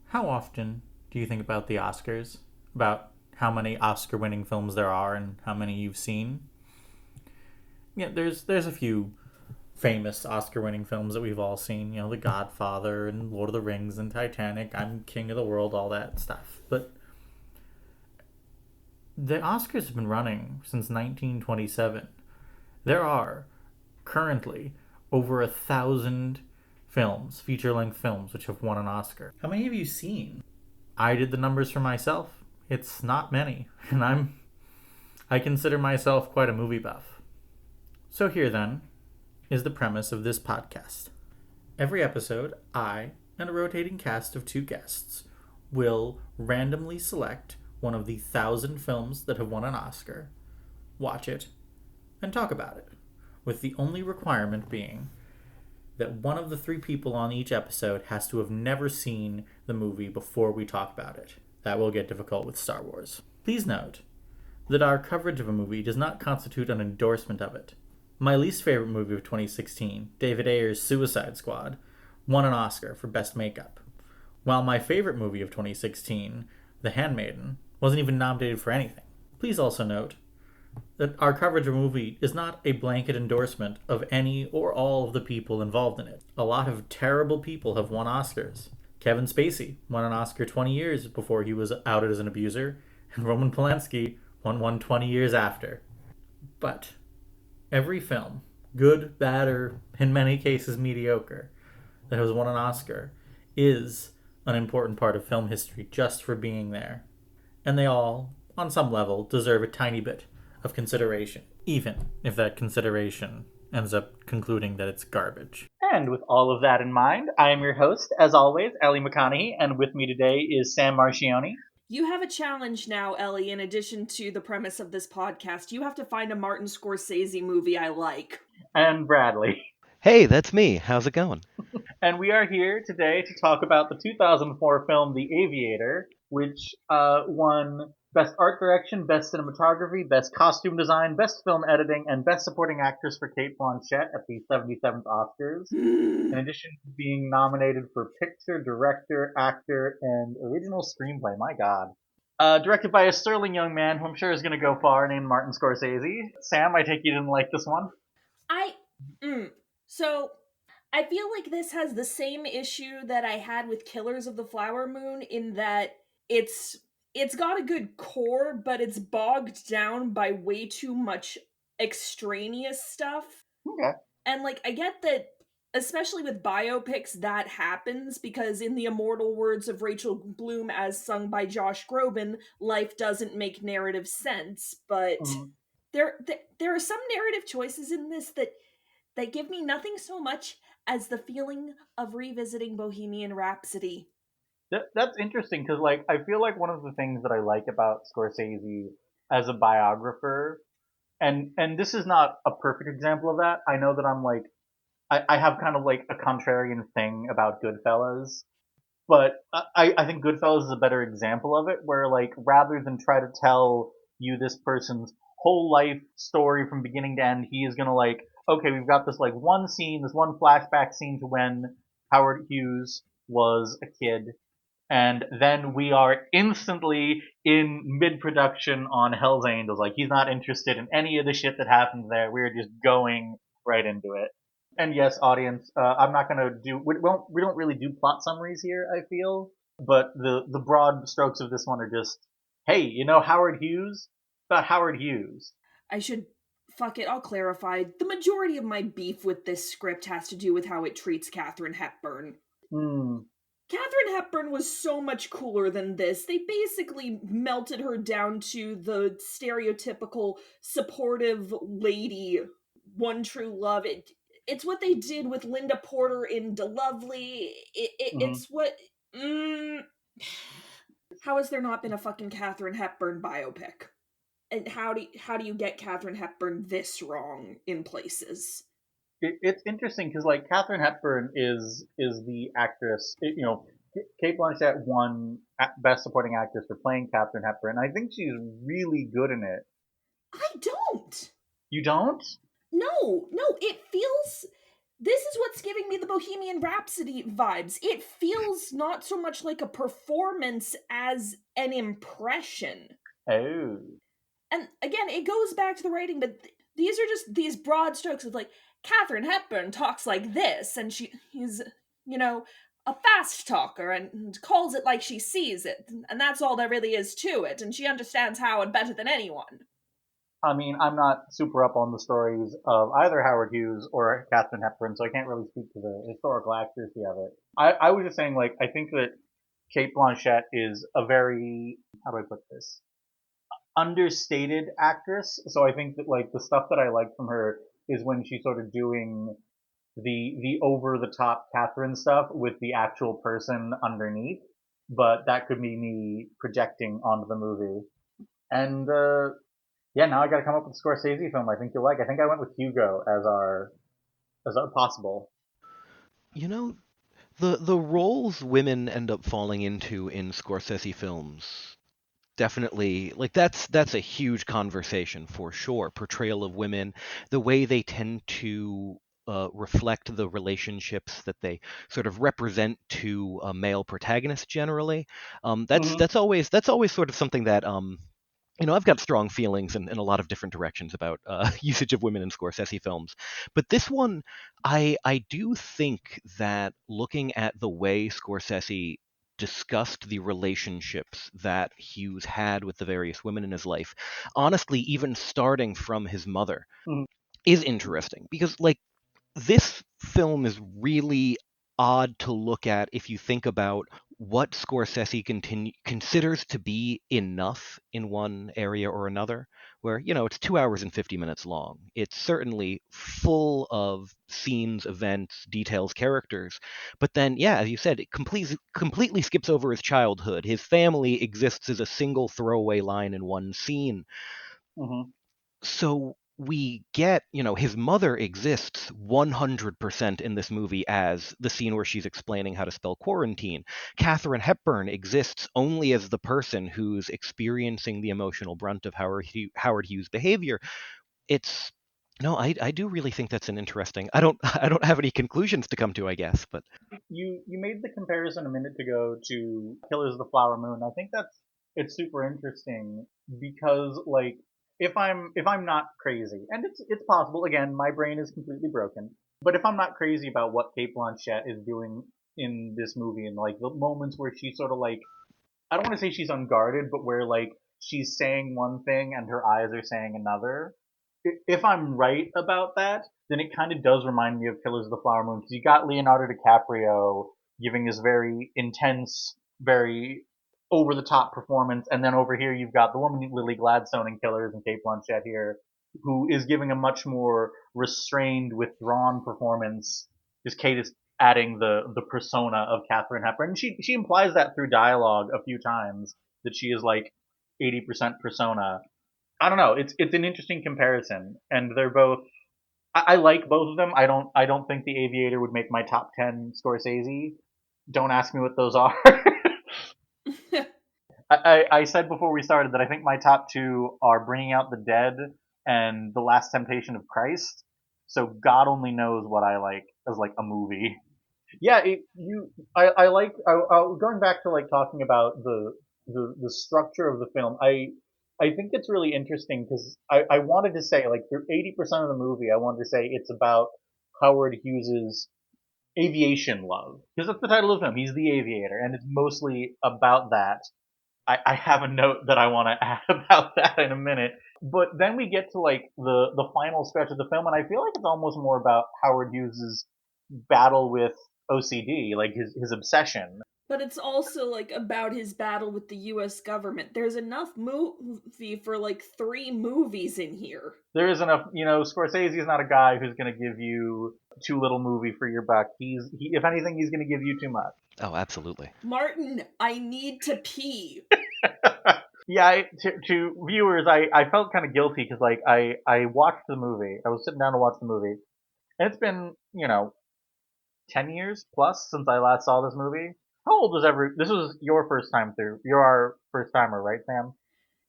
How often do you think about the Oscars? About how many Oscar winning films there are and how many you've seen? Yeah, there's a few famous Oscar winning films that we've all seen, The Godfather and Lord of the Rings and Titanic, I'm King of the World, all that stuff. But the Oscars have been running since 1927. There are currently over 1,000 films, feature length films, which have won an Oscar. How many have you seen? I did the numbers for myself. It's not many, and I consider myself quite a movie buff. So here then is the premise of this podcast. Every episode, I and a rotating cast of 2 guests will randomly select one of the 1,000 films that have won an Oscar, watch it, and talk about it, with the only requirement being that one of the 3 people on each episode has to have never seen the movie before we talk about it. That will get difficult with Star Wars. Please note that our coverage of a movie does not constitute an endorsement of it. My least favorite movie of 2016, David Ayer's Suicide Squad, won an Oscar for Best Makeup, while my favorite movie of 2016, The Handmaiden, wasn't even nominated for anything. Please also note that our coverage of a movie is not a blanket endorsement of any or all of the people involved in it. A lot of terrible people have won Oscars. Kevin Spacey won an Oscar 20 years before he was outed as an abuser, and Roman Polanski won one 20 years after. But every film, good, bad, or in many cases mediocre, that has won an Oscar is an important part of film history just for being there. And they all, on some level, deserve a tiny bit of consideration, even if that consideration ends up concluding that it's garbage. And with all of that in mind, I am your host, as always, Ellie McConaughey, and with me today is Sam Marchiony. You have a challenge now, Ellie, in addition to the premise of this podcast. You have to find a Martin Scorsese movie I like. And Bradley. Hey, that's me. How's it going? And we are here today to talk about the 2004 film The Aviator, which won Best Art Direction, Best Cinematography, Best Costume Design, Best Film Editing, and Best Supporting Actress for Cate Blanchett at the 77th Oscars, in addition to being nominated for Picture, Director, Actor, and Original Screenplay. My God. Directed by a sterling young man who I'm sure is going to go far, named Martin Scorsese. Sam, I take you didn't like this one? So, I feel like this has the same issue that I had with Killers of the Flower Moon, in that it's got a good core, but it's bogged down by way too much extraneous stuff. Okay. And I get that, especially with biopics, that happens because, in the immortal words of Rachel Bloom as sung by Josh Groban, life doesn't make narrative sense. But there are some narrative choices in this that give me nothing so much as the feeling of revisiting Bohemian Rhapsody. That's interesting because, I feel like one of the things that I like about Scorsese as a biographer, and this is not a perfect example of that. I know that I have kind of a contrarian thing about Goodfellas, but I think Goodfellas is a better example of it, where rather than try to tell you this person's whole life story from beginning to end, he is gonna okay, we've got this one scene, this one flashback scene to when Howard Hughes was a kid, and then we are instantly in mid-production on Hell's Angels. He's not interested in any of the shit that happens there. We're just going right into it. And yes, audience, I'm not gonna do. We don't really do plot summaries here. I feel, but the broad strokes of this one are just, hey, Howard Hughes? About Howard Hughes. Fuck it, I'll clarify. The majority of my beef with this script has to do with how it treats Katherine Hepburn. Katherine Hepburn was so much cooler than this. They basically melted her down to the stereotypical supportive lady, one true love. It's what they did with Linda Porter in DeLovely. It's what... How has there not been a fucking Katherine Hepburn biopic? And how do you get Katherine Hepburn this wrong in places? It's interesting because Katherine Hepburn is the actress. Cate Blanchett won Best Supporting Actress for playing Katherine Hepburn. I think she's really good in it. I don't. You don't? No. It feels This is what's giving me the Bohemian Rhapsody vibes. It feels not so much like a performance as an impression. Oh. And again, it goes back to the writing, but these are just these broad strokes of like, Katherine Hepburn talks like this, and she's, a fast talker and calls it like she sees it, and that's all there really is to it, and she understands Howard better than anyone. I mean, I'm not super up on the stories of either Howard Hughes or Katherine Hepburn, so I can't really speak to the historical accuracy of it. I was just saying, like, I think that Cate Blanchett is a very, how do I put this, understated actress. So I think that, like, the stuff that I like from her is when she's sort of doing the over the top Catherine stuff with the actual person underneath. But that could be me projecting onto the movie. And yeah, now I got to come up with a Scorsese film I think you'll like. I think I went with Hugo as our possible. You know, the roles women end up falling into in Scorsese films definitely, like, that's a huge conversation for sure. Portrayal of women, the way they tend to reflect the relationships that they sort of represent to male protagonists generally. Mm-hmm. That's always sort of something that I've got strong feelings in a lot of different directions about usage of women in Scorsese films. But this one, I do think that looking at the way Scorsese discussed the relationships that Hughes had with the various women in his life, honestly, even starting from his mother, Mm-hmm. is interesting because, like, this film is really odd to look at if you think about what Scorsese considers to be enough in one area or another, where, it's 2 hours and 50 minutes long. It's certainly full of scenes, events, details, characters. But then, yeah, as you said, it completely skips over his childhood. His family exists as a single throwaway line in one scene. Mm-hmm. So we get, his mother exists 100% in this movie as the scene where she's explaining how to spell quarantine. Katherine Hepburn exists only as the person who's experiencing the emotional brunt of Howard Hughes' behavior. It's no, I do really think that's an interesting. I don't I don't have any conclusions to come to, I guess, but You made the comparison a minute ago to Killers of the Flower Moon. I think it's super interesting because, like, if I'm not crazy, and it's possible, again, my brain is completely broken, but if I'm not crazy about what Cate Blanchett is doing in this movie, and like the moments where she's sort of like, I don't want to say she's unguarded, but where like she's saying one thing and her eyes are saying another. If I'm right about that, then it kind of does remind me of Killers of the Flower Moon, because you got Leonardo DiCaprio giving this very intense, very over the top performance, and then over here you've got the woman Lily Gladstone in Killers and Cate Blanchett here, who is giving a much more restrained, withdrawn performance. Just Kate is adding the persona of Katherine Hepburn. And she implies that through dialogue a few times, that she is like 80% persona. I don't know. It's an interesting comparison, and they're both. I like both of them. I don't think The Aviator would make my top 10 Scorsese. Don't ask me what those are. I said before we started that I think my top two are Bringing Out the Dead and The Last Temptation of Christ. So God only knows what I like as like a movie. Yeah, I like, going back to like talking about the structure of the film. I think it's really interesting because I wanted to say, like, through 80% of the movie, I wanted to say it's about Howard Hughes's aviation love, because that's the title of the film. He's the aviator, and it's mostly about that. I have a note that I want to add about that in a minute. But then we get to like the final stretch of the film, and I feel like it's almost more about Howard Hughes's battle with OCD, like his obsession. But it's also like about his battle with the US government. There's enough movie for like 3 movies in here. There is enough, Scorsese is not a guy who's going to give you too little movie for your buck. If anything, he's going to give you too much. oh, absolutely. Martin, I need to pee. Yeah, to viewers, I felt kind of guilty because like I watched the movie. I was sitting down to watch the movie, and it's been 10 years plus since I last saw this movie. How old was ever? This was your first time through. You're our first timer, right, Sam?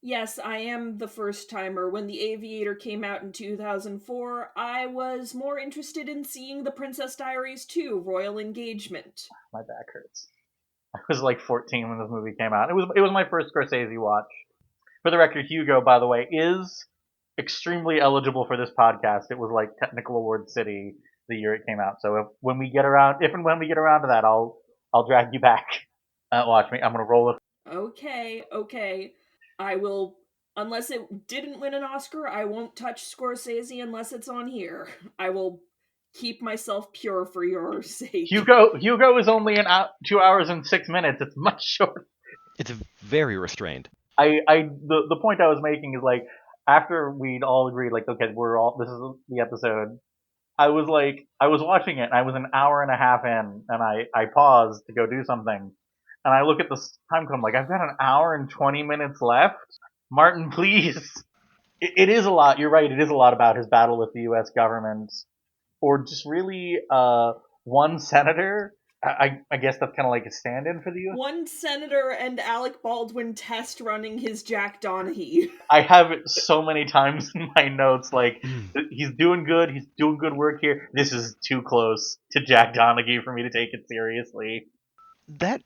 Yes, I am the first timer. When The Aviator came out in 2004, I was more interested in seeing The Princess Diaries 2, Royal Engagement. My back hurts. I was like 14 when this movie came out. It was my first Scorsese watch. For the record, Hugo, by the way, is extremely eligible for this podcast. It was like Technical Award City the year it came out. So if and when we get around to that, I'll drag you back. Watch me. I'm gonna roll it. Okay. I will, unless it didn't win an Oscar, I won't touch Scorsese unless it's on here. I will keep myself pure for your sake. Hugo is only 2 hours and 6 minutes. It's much shorter. It's very restrained. The point I was making is like after we'd all agreed like okay this is the episode. I was watching it and I was an hour and a half in and I paused to go do something and I look at the time code. I'm like I've got an hour and 20 minutes left. Martin, please. It is a lot. You're right. It is a lot about his battle with the U.S. government, or just really one senator. I guess that's kind of like a stand-in for the U.S. One senator and Alec Baldwin test running his Jack Donaghy. I have it so many times in my notes, like, he's doing good work here. This is too close to Jack Donaghy for me to take it seriously. That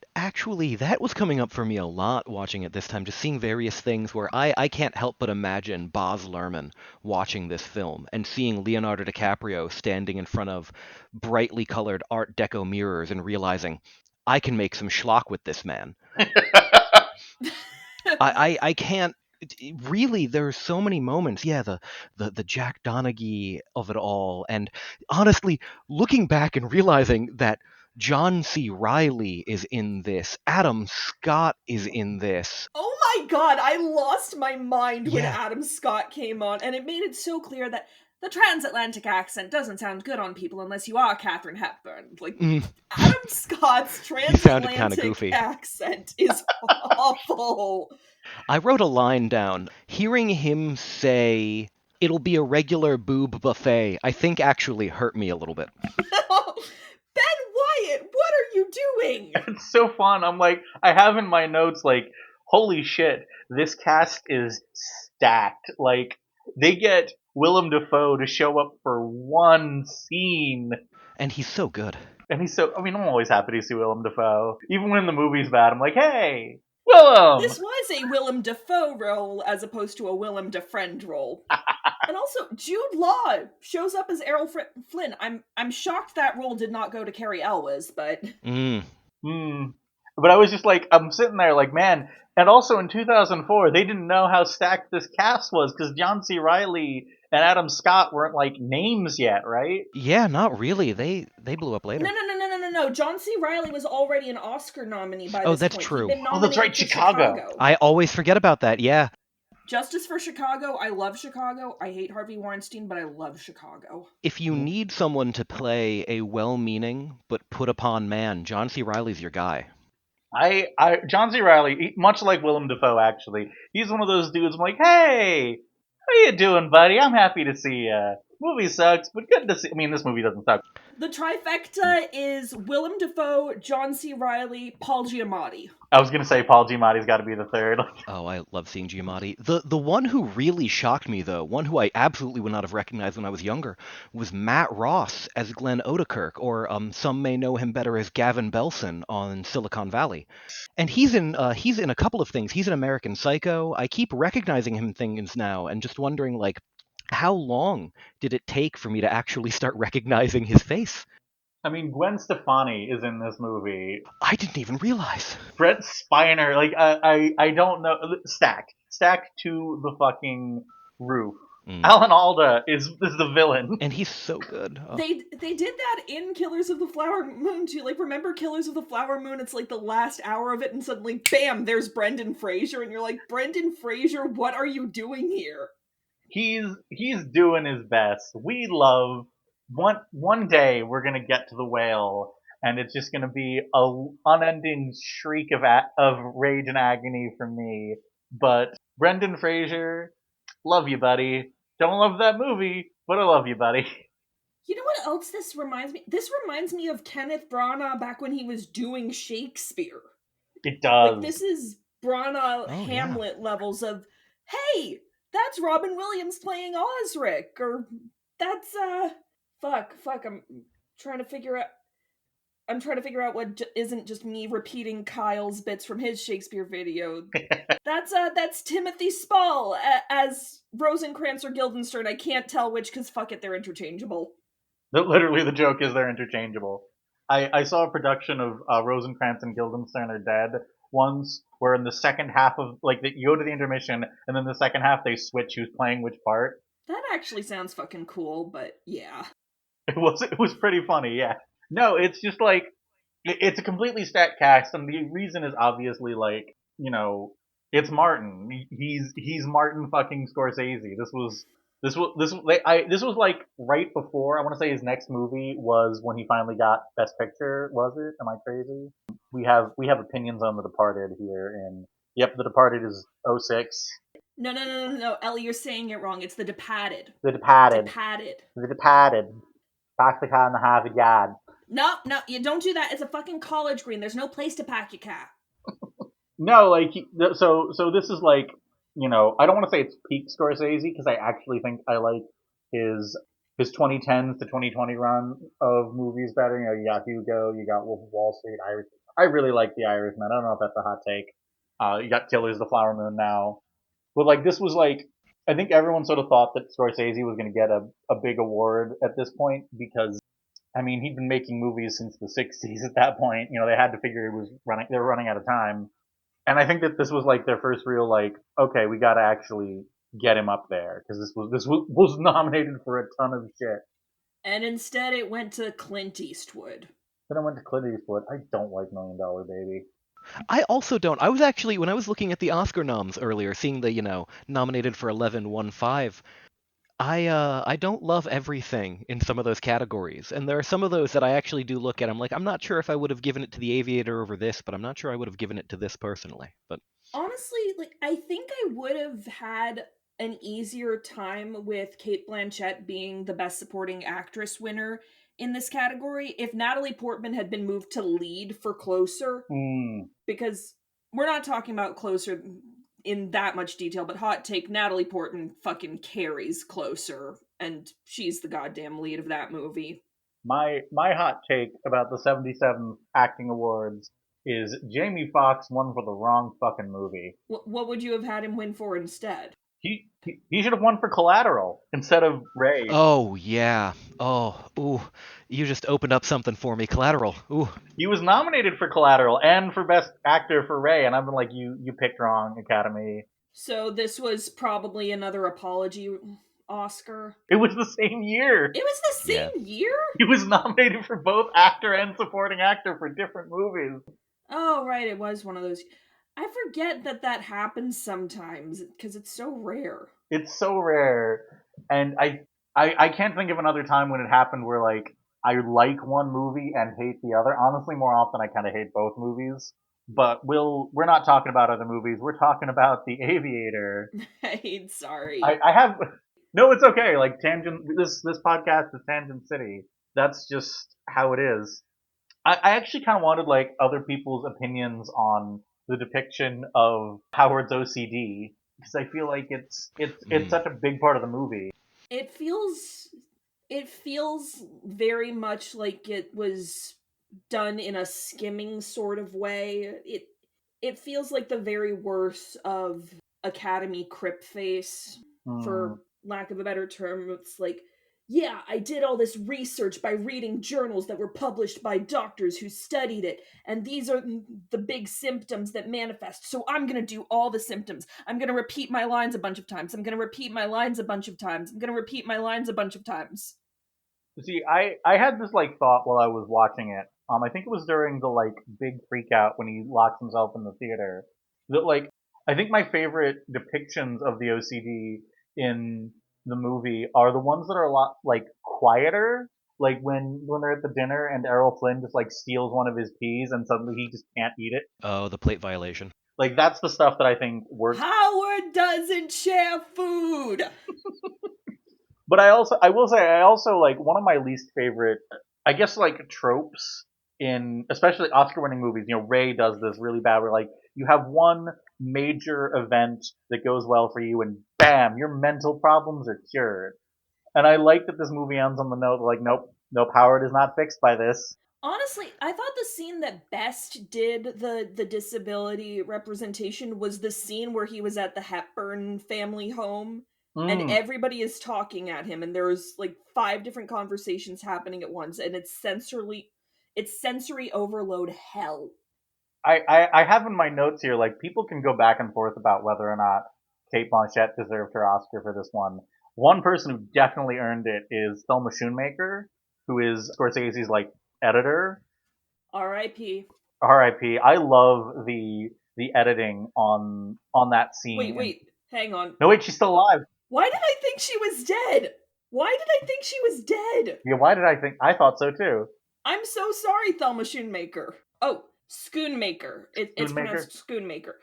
was coming up for me a lot watching it this time, just seeing various things where I can't help but imagine Baz Luhrmann watching this film and seeing Leonardo DiCaprio standing in front of brightly colored Art Deco mirrors and realizing, I can make some schlock with this man. I can't really. There's so many moments. Yeah, the Jack Donaghy of it all, and honestly, looking back and realizing that John C. Reilly is in this, Adam Scott is in this. Oh my god, I lost my mind when Adam Scott came on, and it made it so clear that the transatlantic accent doesn't sound good on people unless you are Katherine Hepburn. Like, Adam Scott's transatlantic accent is awful. I wrote a line down. Hearing him say, "It'll be a regular boob buffet," I think actually hurt me a little bit. Ben Wyatt, what are you doing? It's so fun. I'm like, I have in my notes, like, holy shit, this cast is stacked. Like, they get Willem Dafoe to show up for one scene. And he's so good. I'm always happy to see Willem Dafoe. Even when the movie's bad, I'm like, hey, Willem! This was a Willem Dafoe role as opposed to a Willem Defriend role. And also, Jude Law shows up as Errol Flynn. I'm shocked that role did not go to Cary Elwes, but... But I was just like, I'm sitting there like, man... And also in 2004, they didn't know how stacked this cast was, because John C. Reilly and Adam Scott weren't, like, names yet, right? Yeah, not really. They blew up later. No. John C. Reilly was already an Oscar nominee by this point. Oh, that's true. That's right, Chicago. I always forget about that, yeah. Justice for Chicago. I love Chicago. I hate Harvey Weinstein, but I love Chicago. If you need someone to play a well-meaning but put-upon man, John C. Reilly's your guy. John C. Reilly, much like Willem Dafoe, actually, he's one of those dudes. I'm like, hey, how you doing, buddy? I'm happy to see ya. Movie sucks, but good to see. I mean, this movie doesn't suck. The trifecta is Willem Dafoe, John C. Reilly, Paul Giamatti. I was gonna say Paul Giamatti's got to be the third. Oh, I love seeing Giamatti. The one who really shocked me, though, one who I absolutely would not have recognized when I was younger, was Matt Ross as Glenn Odekirk, or some may know him better as Gavin Belson on Silicon Valley. And he's in a couple of things. He's in American Psycho. I keep recognizing him in things now, and just wondering, like, how long did it take for me to actually start recognizing his face? I mean, Gwen Stefani is in this movie. I didn't even realize. Brett Spiner, like, I don't know. Stacked to the fucking roof. Alan Alda is the villain. And he's so good. Oh. They did that in Killers of the Flower Moon, too. Like, remember Killers of the Flower Moon? It's like the last hour of it, and suddenly, bam, there's Brendan Fraser, and you're like, Brendan Fraser, what are you doing here? He's doing his best. We love... One day we're gonna get to the whale, and it's just gonna be a unending shriek of rage and agony from me. But Brendan Fraser, love you, buddy. Don't love that movie, but I love you, buddy. You know what else this reminds me? This reminds me of Kenneth Branagh back when he was doing Shakespeare. It does. Like, this is Branagh Hamlet levels of hey, that's Robin Williams playing Osric, or that's fuck, I'm trying to figure out what isn't just me repeating Kyle's bits from his Shakespeare video. That's Timothy Spall as Rosencrantz or Guildenstern. I can't tell which, because fuck it, they're interchangeable. Literally, the joke is they're interchangeable. I saw a production of Rosencrantz and Guildenstern Are Dead once, where in the second half of, like, you go to the intermission, and then the second half they switch who's playing which part. That actually sounds fucking cool, but yeah. It was pretty funny, yeah. No, it's just like, it's a completely stacked cast, and the reason is obviously, like, it's Martin. He's Martin fucking Scorsese. This was like right before, I want to say his next movie was when he finally got Best Picture. Was it? Am I crazy? We have opinions on The Departed here, and yep, The Departed is '06. No, Ellie, you're saying it wrong. It's The Departed. The Departed. Departed. The Departed. Park the car in the Harvard Yard. No, you don't do that. It's a fucking college green. There's no place to pack your car. No, like, so this is like, I don't want to say it's peak Scorsese, because I actually think I like his 2010s to 2020 run of movies better. You got Hugo, you got Wolf of Wall Street, Irish. I really like The Irishman. I don't know if that's a hot take. You got Killers of the Flower Moon now. But, like, this was like, I think everyone sort of thought that Scorsese was going to get a big award at this point, because, I mean, he'd been making movies since the 60s at that point. They had to figure they were running out of time. And I think that this was like their first real, like, okay, we got to actually get him up there, because this was nominated for a ton of shit. And instead it went to Clint Eastwood. Then I went to Clint Eastwood. I don't like $1 Million Baby. I also don't. I was actually, when I was looking at the Oscar noms earlier, seeing the, nominated for 11, won 5, I don't love everything in some of those categories, and there are some of those that I actually do look at. I'm like, I'm not sure if I would have given it to The Aviator over this, but I'm not sure I would have given it to this personally. But honestly, like, I think I would have had an easier time with Cate Blanchett being the Best Supporting Actress winner in this category if Natalie Portman had been moved to lead for Closer. Because we're not talking about Closer in that much detail, but hot take, Natalie Portman fucking carries Closer, and she's the goddamn lead of that movie. My hot take about the 77 acting awards is Jamie Foxx won for the wrong fucking movie. What would you have had him win for instead? He should have won for Collateral instead of Ray. oh yeah, ooh, you just opened up something for me. Collateral, ooh. He was nominated for Collateral and for Best Actor for Ray, and I've been like, you picked wrong, Academy. So this was probably another apology Oscar. It was the same year. It was the same year? He was nominated for both actor and supporting actor for different movies. Oh, right, it was one of those. I forget that happens sometimes, because it's so rare. It's so rare. And I can't think of another time when it happened where, like, I like one movie and hate the other. Honestly, more often I kind of hate both movies. But we're not talking about other movies. We're talking about The Aviator. Sorry. I have... No, it's okay. Like, Tangent... This podcast is Tangent City. That's just how it is. I actually kind of wanted, like, other people's opinions on the depiction of Howard's OCD, because I feel like it's such a big part of the movie. It feels very much like it was done in a skimming sort of way. It feels like the very worst of Academy crip face, for lack of a better term. It's like, yeah, I did all this research by reading journals that were published by doctors who studied it, and these are the big symptoms that manifest, so I'm gonna do all the symptoms. I'm gonna repeat my lines a bunch of times. I'm gonna repeat my lines a bunch of times. I'm gonna repeat my lines a bunch of times. See, I had this, like, thought while I was watching it. I think it was during the, like, big freak out when he locks himself in the theater. That, like, I think my favorite depictions of the OCD in the movie are the ones that are a lot, like, quieter. Like when they're at the dinner and Errol Flynn just, like, steals one of his peas and suddenly he just can't eat it. Oh, the plate violation. Like, that's the stuff that I think works. Howard doesn't share food! But I will say, like, one of my least favorite, I guess, like, tropes in especially Oscar-winning movies, Ray does this really bad where like you have one major event that goes well for you and bam, your mental problems are cured. And I like that this movie ends on the note like, nope, Howard is not fixed by this. Honestly, I thought the scene that best did the disability representation was the scene where he was at the Hepburn family home and everybody is talking at him and there's like 5 different conversations happening at once and it's sensory overload hell. I have in my notes here, like, people can go back and forth about whether or not Cate Blanchett deserved her Oscar for this one. One person who definitely earned it is Thelma Schoonmaker, who is Scorsese's, like, editor. R.I.P. R.I.P. I love the editing on that scene. Wait, hang on. No, wait, she's still alive. Why did I think she was dead? Why did I think she was dead? Yeah, why did I think? I thought so too. I'm so sorry, Thelma Schoonmaker. Oh, Schoonmaker. It's pronounced Schoonmaker.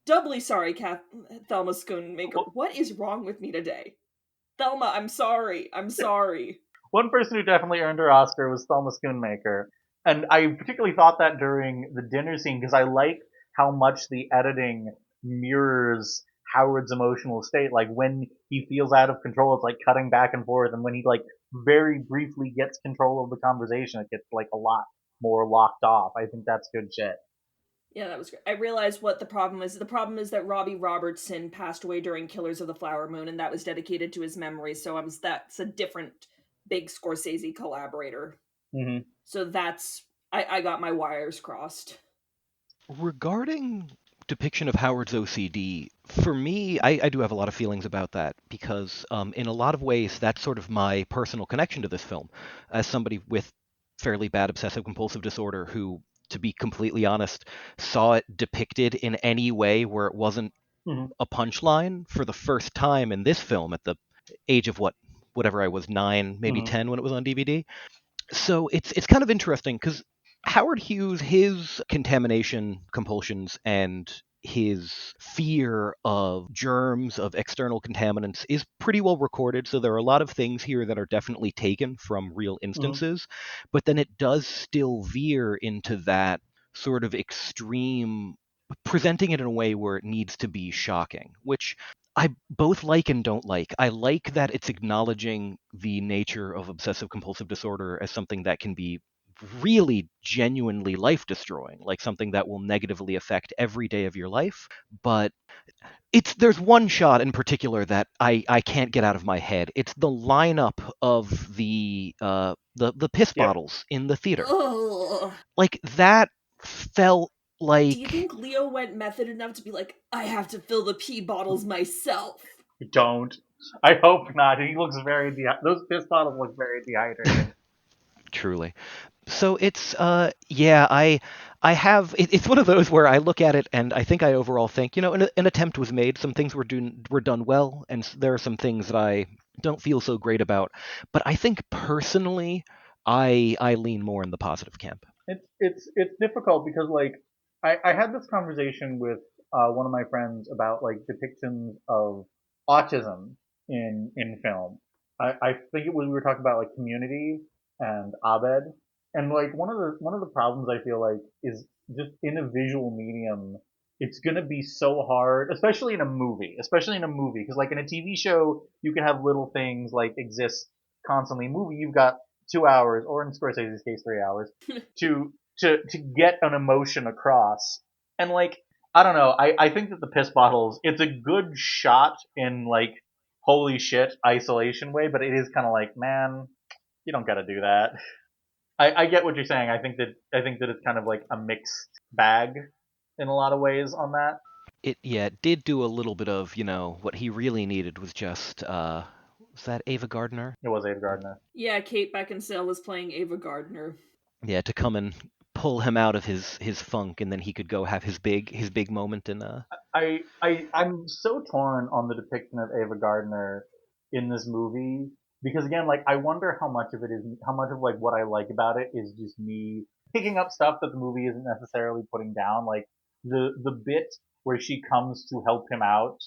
Doubly sorry, Thelma Schoonmaker. What is wrong with me today? Thelma, I'm sorry. One person who definitely earned her Oscar was Thelma Schoonmaker. And I particularly thought that during the dinner scene because I like how much the editing mirrors Howard's emotional state. Like when he feels out of control, it's like cutting back and forth. And when he like very briefly gets control of the conversation, it gets like a lot more locked off. I think that's good shit. Yeah, that was great. I realized what the problem is. The problem is that Robbie Robertson passed away during Killers of the Flower Moon, and that was dedicated to his memory. So that's a different big Scorsese collaborator. Mm-hmm. So I got my wires crossed. Regarding depiction of Howard's OCD, for me, I do have a lot of feelings about that because in a lot of ways, that's sort of my personal connection to this film. As somebody with fairly bad obsessive-compulsive disorder who, to be completely honest, saw it depicted in any way where it wasn't a punchline for the first time in this film at the age of whatever I was, 9, maybe 10 when it was on DVD. So it's kind of interesting because Howard Hughes, his contamination compulsions and his fear of germs, of external contaminants, is pretty well recorded. So there are a lot of things here that are definitely taken from real instances, but then it does still veer into that sort of extreme, presenting it in a way where it needs to be shocking, which I both like and don't like. I like that it's acknowledging the nature of obsessive compulsive disorder as something that can be really genuinely life destroying, like something that will negatively affect every day of your life. But there's one shot in particular that I can't get out of my head. It's the lineup of the piss bottles in the theater. Ugh. Like that felt like. Do you think Leo went method enough to be like, I have to fill the pee bottles myself? Don't. I hope not. He looks those piss bottles look very dehydrated. Truly. So it's I have it's one of those where I look at it and I think I overall think an attempt was made. Some things were done well, and there are some things that I don't feel so great about. But I think personally, I lean more in the positive camp. It's difficult because like I had this conversation with one of my friends about like depictions of autism in film. I think we were talking about like Community and Abed, and like one of the problems I feel like is just in a visual medium. It's gonna be so hard, especially in a movie, because like in a TV show you can have little things like exist constantly. Movie you've got 2 hours, or in Scorsese's case 3 hours, to to get an emotion across. And like I don't know, I think that the piss bottles, it's a good shot in like holy shit isolation way, but it is kind of like, man, you don't got to do that. I get what you're saying. I think that it's kind of like a mixed bag in a lot of ways on that. It did do a little bit of what he really needed was just was that Ava Gardner? It was Ava Gardner. Yeah, Kate Beckinsale was playing Ava Gardner. Yeah, to come and pull him out of his funk, and then he could go have his big moment in I'm so torn on the depiction of Ava Gardner in this movie because again, like I wonder how much of like what I like about it is just me picking up stuff that the movie isn't necessarily putting down. Like the bit where she comes to help him out.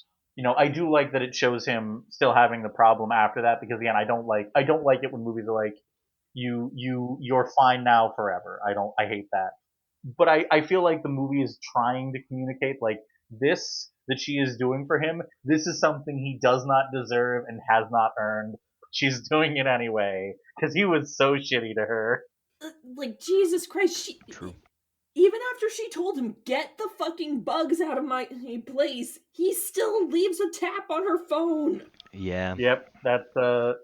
I do like that it shows him still having the problem after that because again, I don't like it when movies are like, you're fine now forever. I hate that. But I feel like the movie is trying to communicate, like, this that she is doing for him, this is something he does not deserve and has not earned. She's doing it anyway, because he was so shitty to her. Like, Jesus Christ, True. even after she told him, get the fucking bugs out of my place, he still leaves a tap on her phone. Yeah. Yep, that's, well,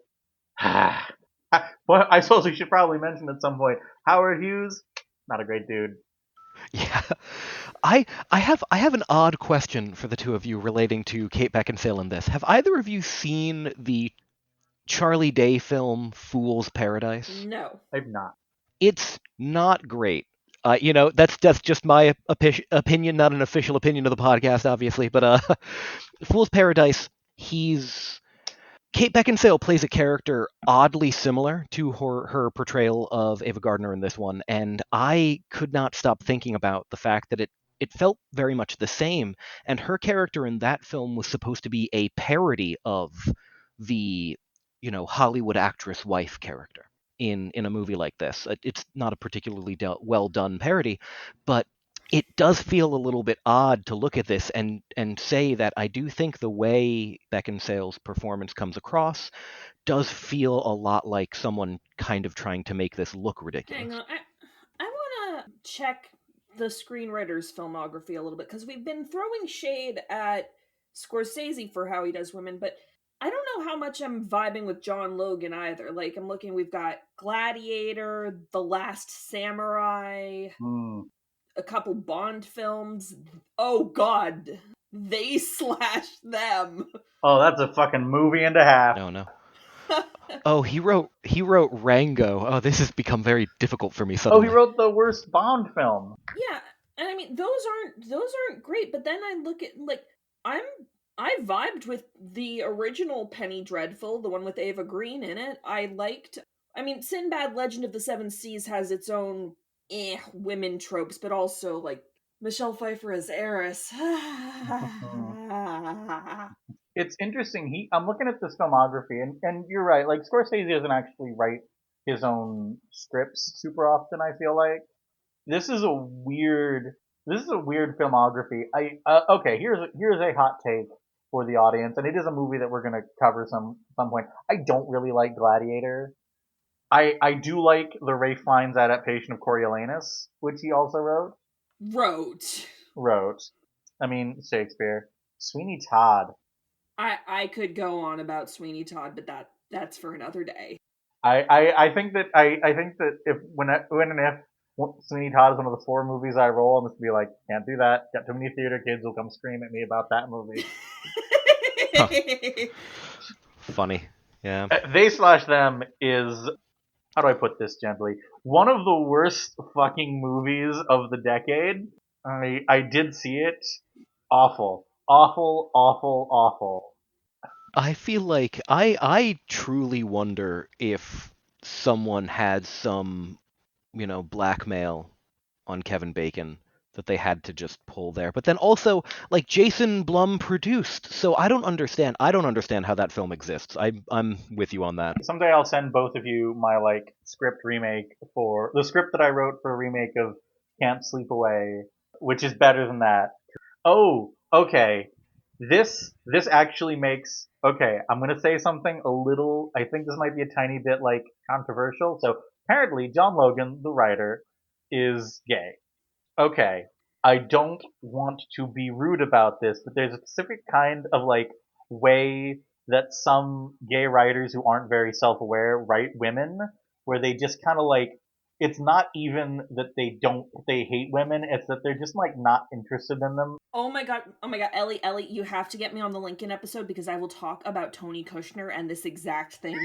I suppose we should probably mention at some point, Howard Hughes, not a great dude. Yeah. I have an odd question for the two of you relating to Cate Beckinsale in this. Have either of you seen the Charlie Day film Fool's Paradise? No. I've not. It's not great. That's just my opinion, not an official opinion of the podcast, obviously. But Fool's Paradise, Cate Beckinsale plays a character oddly similar to her portrayal of Ava Gardner in this one, and I could not stop thinking about the fact that it felt very much the same, and her character in that film was supposed to be a parody of the, Hollywood actress wife character in a movie like this. It's not a particularly well done parody, but it does feel a little bit odd to look at this and say that I do think the way Beckinsale's performance comes across does feel a lot like someone kind of trying to make this look ridiculous. Hang on, I want to check the screenwriter's filmography a little bit, because we've been throwing shade at Scorsese for how he does women, but I don't know how much I'm vibing with John Logan either. Like, I'm looking, we've got Gladiator, The Last Samurai, a couple Bond films. Oh God, they slashed them. Oh, that's a fucking movie and a half. No. Oh, he wrote Rango. Oh, this has become very difficult for me suddenly. Oh, he wrote the worst Bond film. Yeah, and I mean those aren't great. But then I look at, like, I vibed with the original Penny Dreadful, the one with Ava Green in it. I mean, Sinbad Legend of the Seven Seas has its own women tropes, but also, like, Michelle Pfeiffer as Eris. It's interesting. I'm looking at this filmography, and you're right. Like, Scorsese doesn't actually write his own scripts super often. I feel like this is a weird filmography. Okay. Here's a hot take for the audience, and it is a movie that we're gonna cover some point. I don't really like Gladiator. I do like the Ralph Fiennes adaptation of Coriolanus, which he also wrote. I mean, Shakespeare. Sweeney Todd. I could go on about Sweeney Todd, but that's for another day. I think that if when and if Sweeney Todd is one of the 4 movies I roll, I'm just gonna be like, can't do that. Got too many theater kids will come scream at me about that movie. Funny, yeah. They slash them is, how do I put this gently, one of the worst fucking movies of the decade. I did see it. Awful. I feel like I truly wonder if someone had some, blackmail on Kevin Bacon that they had to just pull there. But then also, like, Jason Blum produced, so I don't understand how that film exists. I'm with you on that. Someday I'll send both of you my, like, script remake for the script that I wrote for a remake of Can't Sleep Away, which is better than that. Oh, okay. This actually makes, okay, I'm gonna say something a little, I think this might be a tiny bit, like, controversial. So apparently John Logan, the writer, is gay. Okay, I don't want to be rude about this, but there's a specific kind of, like, way that some gay writers who aren't very self-aware write women, where they just kind of, like, it's not even that they hate women, it's that they're just, like, not interested in them. Oh my god, Ellie, you have to get me on the Lincoln episode, because I will talk about Tony Kushner and this exact thing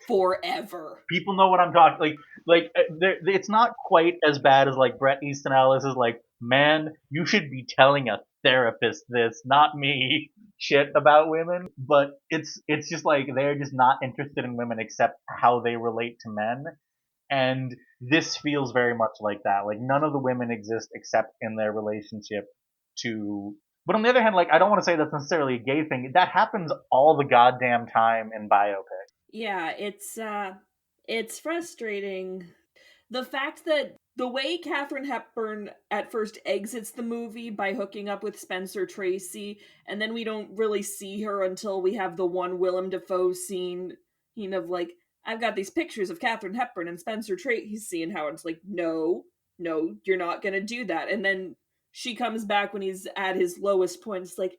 forever. People know what I'm talking, it's not quite as bad as, like, Bret Easton Ellis is like, man, you should be telling a therapist this, not me, shit about women. But it's just like, they're just not interested in women except how they relate to men. And this feels very much like that. Like, none of the women exist except in their relationship to. But on the other hand, like, I don't want to say that's necessarily a gay thing. That happens all the goddamn time in biopics. Yeah, it's It's frustrating. The fact that the way Katherine Hepburn at first exits the movie by hooking up with Spencer Tracy, and then we don't really see her until we have the one Willem Dafoe scene, of like, I've got these pictures of Katherine Hepburn and Spencer Tracy, and Howard's like, no, you're not gonna do that. And then she comes back when he's at his lowest point. It's like,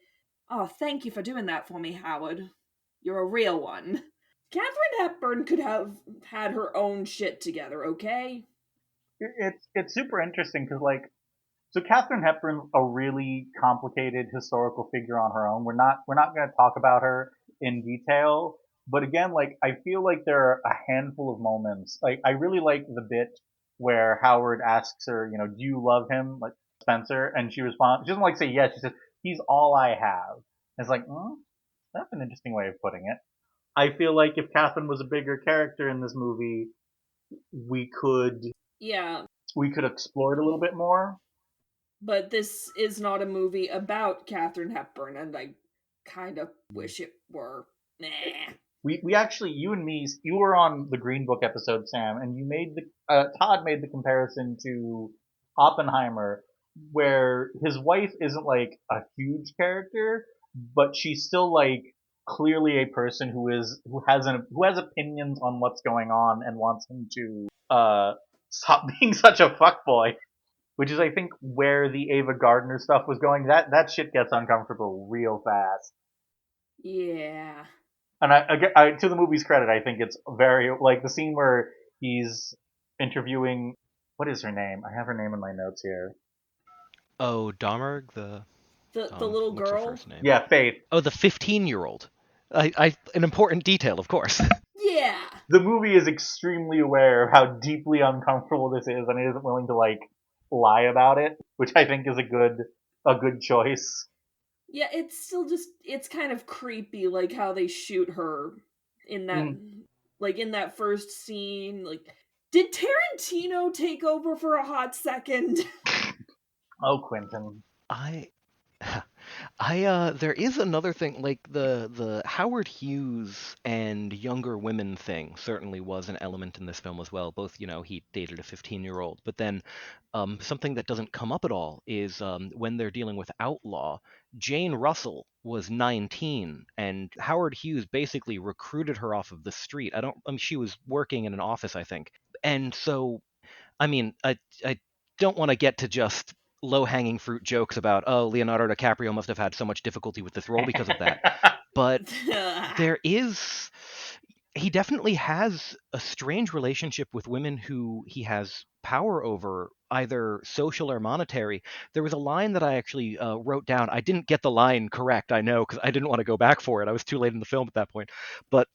oh, thank you for doing that for me, Howard. You're a real one. Katherine Hepburn could have had her own shit together, okay? It's super interesting because so Katherine Hepburn's a really complicated historical figure on her own. We're not going to talk about her in detail, but again, I feel like there are a handful of moments. Like I really like the bit where Howard asks her, do you love him, like Spencer, and she responds. She doesn't say yes. She says he's all I have. And it's like, that's an interesting way of putting it. I feel like if Catherine was a bigger character in this movie, we could Yeah, we could explore it a little bit more. but this is not a movie about Katherine Hepburn, and I kind of wish it were. Nah. We actually, you and me, you were on the Green Book episode, Sam, and you made Todd made the comparison to Oppenheimer, where his wife isn't like a huge character, but she's still clearly a person who has opinions on what's going on and wants him to stop being such a fuckboy. Which is, I think, where the Ava Gardner stuff was going. That shit gets uncomfortable real fast. Yeah. And I to the movie's credit, I think it's very the scene where he's interviewing. What is her name? I have her name in my notes here. Oh, Domerg, the little what's her girl. first name? Yeah, Faith. Oh, the 15-year-old. An important detail, of course. Yeah. The movie is extremely aware of how deeply uncomfortable this is, and it isn't willing to lie about it, which I think is a good choice. Yeah, it's still it's kind of creepy, like how they shoot her in that, in that first scene. Like, did Tarantino take over for a hot second? Oh, Quentin. There is another thing, like the Howard Hughes and younger women thing certainly was an element in this film as well. Both, he dated a 15-year-old, but then something that doesn't come up at all is when they're dealing with Outlaw, Jane Russell was 19, and Howard Hughes basically recruited her off of the street. She was working in an office, I think, and so, I don't want to get to just low-hanging fruit jokes about, oh, Leonardo DiCaprio must have had so much difficulty with this role because of that. But he definitely has a strange relationship with women who he has power over, either social or monetary. There was a line that I actually wrote down. I didn't get the line correct, I know, because I didn't want to go back for it. I was too late in the film at that point. But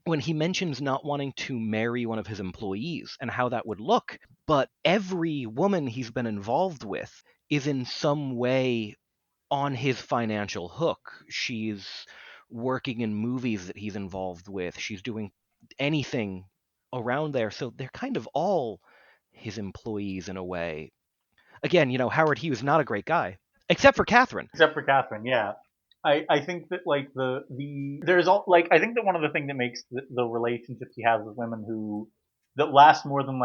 when he mentions not wanting to marry one of his employees and how that would look, but every woman he's been involved with is in some way on his financial hook. She's working in movies that he's involved with. She's doing anything around there. So they're kind of all his employees in a way. Again, Howard Hughes not a great guy, except for Catherine. Except for Catherine, yeah. I think that there's all I think that one of the things that makes the relationships he has with women that last more than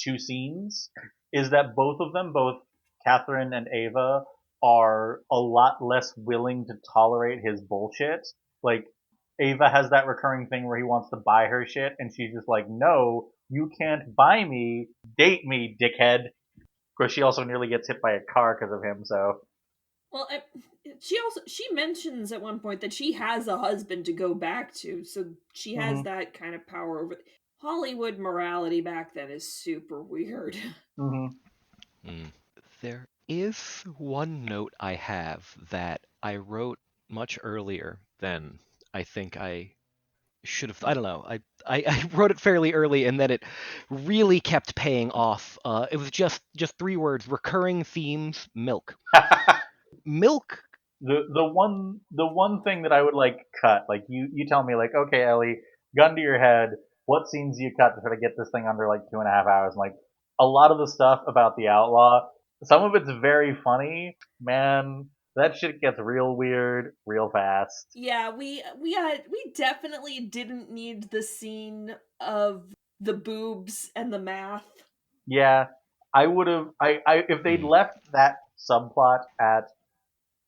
two scenes is that both of them, both Catherine and Ava, are a lot less willing to tolerate his bullshit. Like Ava has that recurring thing where he wants to buy her shit, and she's just like, "No, you can't buy me. Date me, dickhead." Of course, she also nearly gets hit by a car because of him. So. Well, she mentions at one point that she has a husband to go back to, so she has that kind of power over. Hollywood morality back then is super weird. There is one note I have that I wrote much earlier than I think I should have. I don't know. I wrote it fairly early, and then it really kept paying off. It was just 3 words: recurring themes, milk. Milk. The one thing that I would cut, you tell me okay, Ellie, gun to your head, what scenes do you cut to try to get this thing under 2.5 hours? And a lot of the stuff about the outlaw, some of it's very funny, man. That shit gets real weird real fast. Yeah, we definitely didn't need the scene of the boobs and the math. Yeah, I would have. If they'd left that subplot at.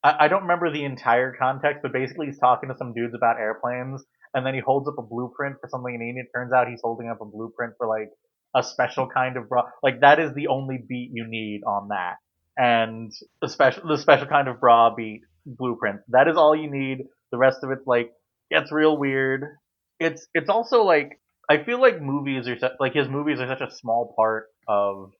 I don't remember the entire context, but basically he's talking to some dudes about airplanes, and then he holds up a blueprint for something, and it turns out he's holding up a blueprint for like a special kind of bra. Like that is the only beat you need on that, and the special kind of bra beat blueprint. That is all you need. The rest of it's like gets real weird. It's also like I feel like movies are like his movies are such a small part of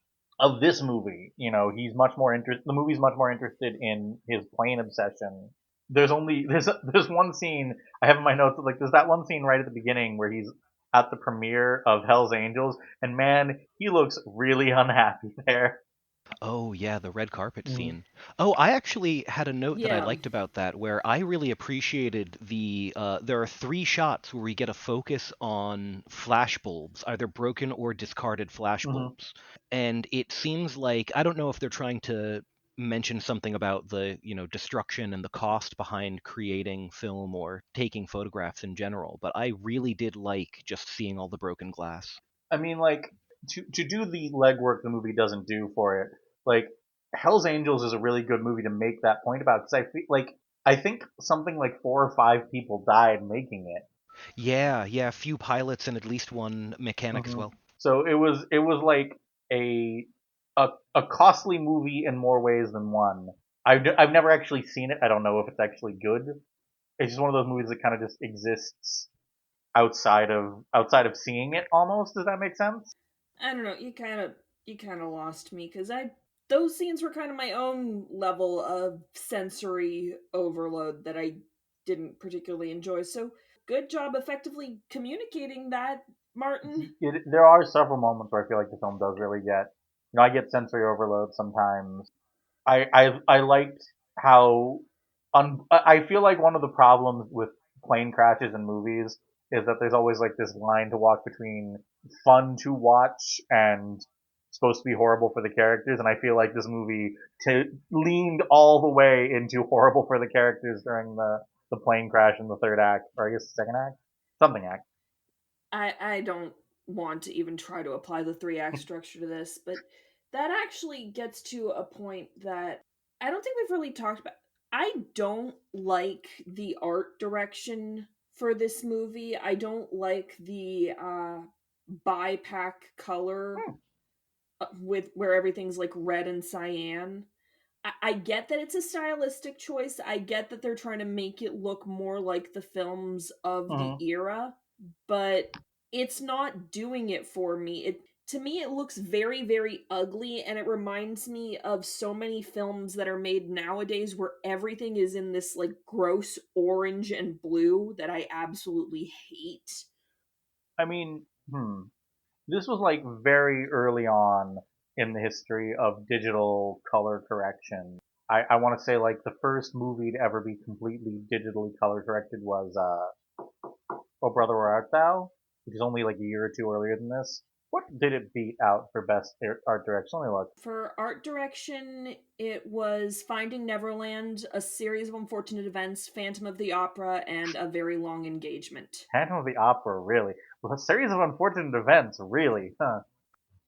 this movie. You know, he's much more interested. The movie's much more interested in his plane obsession. There's one scene I have in my notes. Like there's that one scene right at the beginning where he's at the premiere of Hell's Angels, and man, he looks really unhappy there. Oh, yeah, the red carpet Mm. scene. Oh, I actually had a note that I Yeah. liked about that where I really appreciated there are 3 shots where we get a focus on flashbulbs, either broken or discarded flashbulbs. And it seems like, I don't know if they're trying to mention something about the, destruction and the cost behind creating film or taking photographs in general, but I really did like just seeing all the broken glass. I mean, like to do the legwork the movie doesn't do for it. Like Hell's Angels is a really good movie to make that point about because I think something like 4 or 5 people died making it. Yeah, a few pilots and at least one mechanic as Hmm well. So it was like a a costly movie in more ways than one. I've never actually seen it. I don't know if it's actually good. It's just one of those movies that kind of just exists outside of seeing it almost. Does that make sense? I don't know. You kind of lost me because those scenes were kind of my own level of sensory overload that I didn't particularly enjoy. So good job effectively communicating that, Martin. There are several moments where I feel like the film does really get. I get sensory overload sometimes. I liked how I feel like one of the problems with plane crashes in movies is that there's always like this line to walk between fun to watch and supposed to be horrible for the characters, and I feel like this movie leaned all the way into horrible for the characters during the plane crash in the third act, or I guess the second act, something act. I don't want to even try to apply the 3 act structure to this, but that actually gets to a point that I don't think we've really talked about. I don't like the art direction for this movie. I don't like the bipack color with where everything's like red and cyan. I get that it's a stylistic choice. I get that they're trying to make it look more like the films of the Mm-hmm. era, but it's not doing it for me. To me it looks very very ugly, and it reminds me of so many films that are made nowadays where everything is in this like gross orange and blue that I absolutely hate. I mean, this was like very early on in the history of digital color correction. I want to say like the first movie to ever be completely digitally color corrected was Oh Brother Where Art Thou, which is only like a year or two earlier than this. What did it beat out for best art direction? Let me look. For art direction, it was Finding Neverland, A Series of Unfortunate Events, Phantom of the Opera, and A Very Long Engagement. Phantom of the Opera, really? Well, a series of unfortunate events, really? Huh.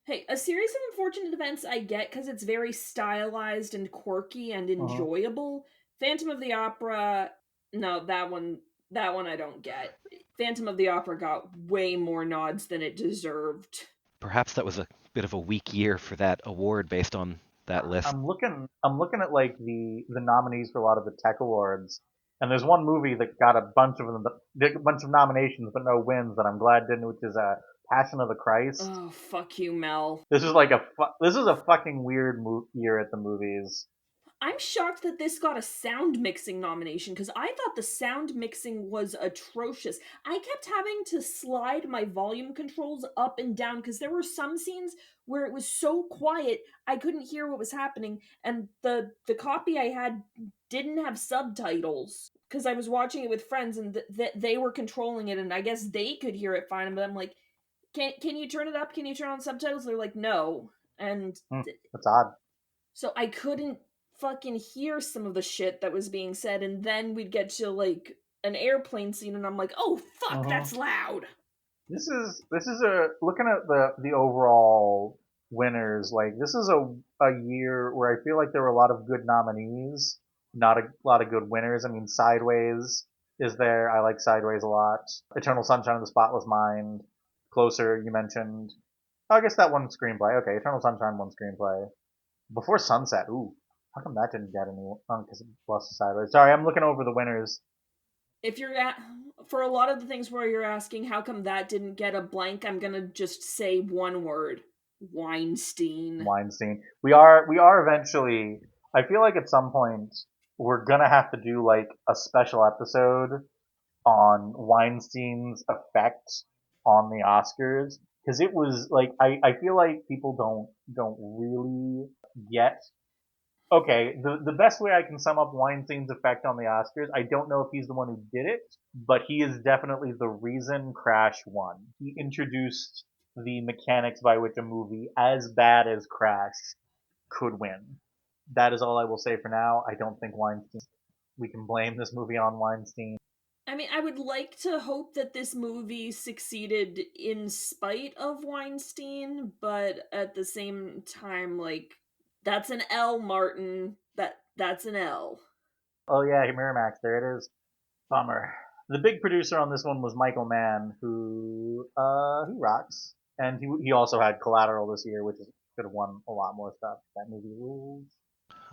Hey, A Series of Unfortunate Events I get because it's very stylized and quirky and Uh-huh. enjoyable. Phantom of the Opera, no, that one I don't get. Phantom of the Opera got way more nods than it deserved. Perhaps that was a bit of a weak year for that award based on that list. I'm looking at like the nominees for a lot of the tech awards, and there's one movie that got a bunch of them, a bunch of nominations but no wins that I'm glad didn't, which is Passion of the Christ. Oh, fuck you, Mel. This is a fucking weird year at the movies. I'm shocked that this got a sound mixing nomination because I thought the sound mixing was atrocious. I kept having to slide my volume controls up and down because there were some scenes where it was so quiet I couldn't hear what was happening, and the copy I had didn't have subtitles because I was watching it with friends and they were controlling it, and I guess they could hear it fine. But I'm like, can you turn it up? Can you turn on subtitles? They're like, no, and That's odd. so I couldn't fucking hear some of the shit that was being said, and then we'd get to like an airplane scene and I'm like, oh fuck, Uh-huh. that's loud. This is a looking at the overall winners. Like this is a year where I feel like there were a lot of good nominees, not a lot of good winners. I mean, Sideways is there. I like Sideways a lot. Eternal Sunshine of the Spotless Mind. Closer, you mentioned. Oh, I guess that one screenplay. Okay, Eternal Sunshine one screenplay. Before Sunset. Ooh, how come that didn't get any? Because it lost to Sideways. Sorry, I'm looking over the winners. If you're at, for a lot of the things where you're asking how come that didn't get a blank, I'm gonna just say one word: Weinstein. Weinstein. We are eventually. I feel like at some point we're gonna have to do like a special episode on Weinstein's effect on the Oscars because it was like I feel like people don't really get. Okay, the best way I can sum up Weinstein's effect on the Oscars, I don't know if he's the one who did it, but he is definitely the reason Crash won. He introduced the mechanics by which a movie as bad as Crash could win. That is all I will say for now. I don't think Weinstein. We can blame this movie on Weinstein. I mean, I would like to hope that this movie succeeded in spite of Weinstein, but at the same time, like, that's an L, Martin. That's an L. Oh yeah, Miramax, there it is. Bummer. The big producer on this one was Michael Mann, who he rocks, and he also had Collateral this year, which could have won a lot more stuff. That movie rules.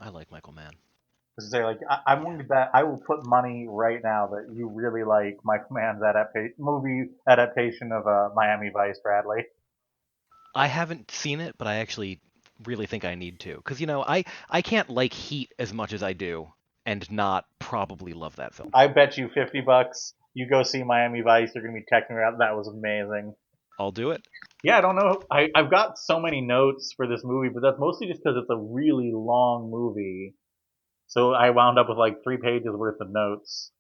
I like Michael Mann. I was gonna say, like, I'm willing to bet, I will put money right now that you really like Michael Mann's movie adaptation of Miami Vice, Bradley. I haven't seen it, but I actually really think I need to, because I can't like Heat as much as I do and not probably love that film. I bet you $50 you go see Miami Vice, you're gonna be texting me out. That was amazing. I'll do it. Yeah, I don't know. I've got so many notes for this movie, but that's mostly just because it's a really long movie. So I wound up with like 3 pages worth of notes.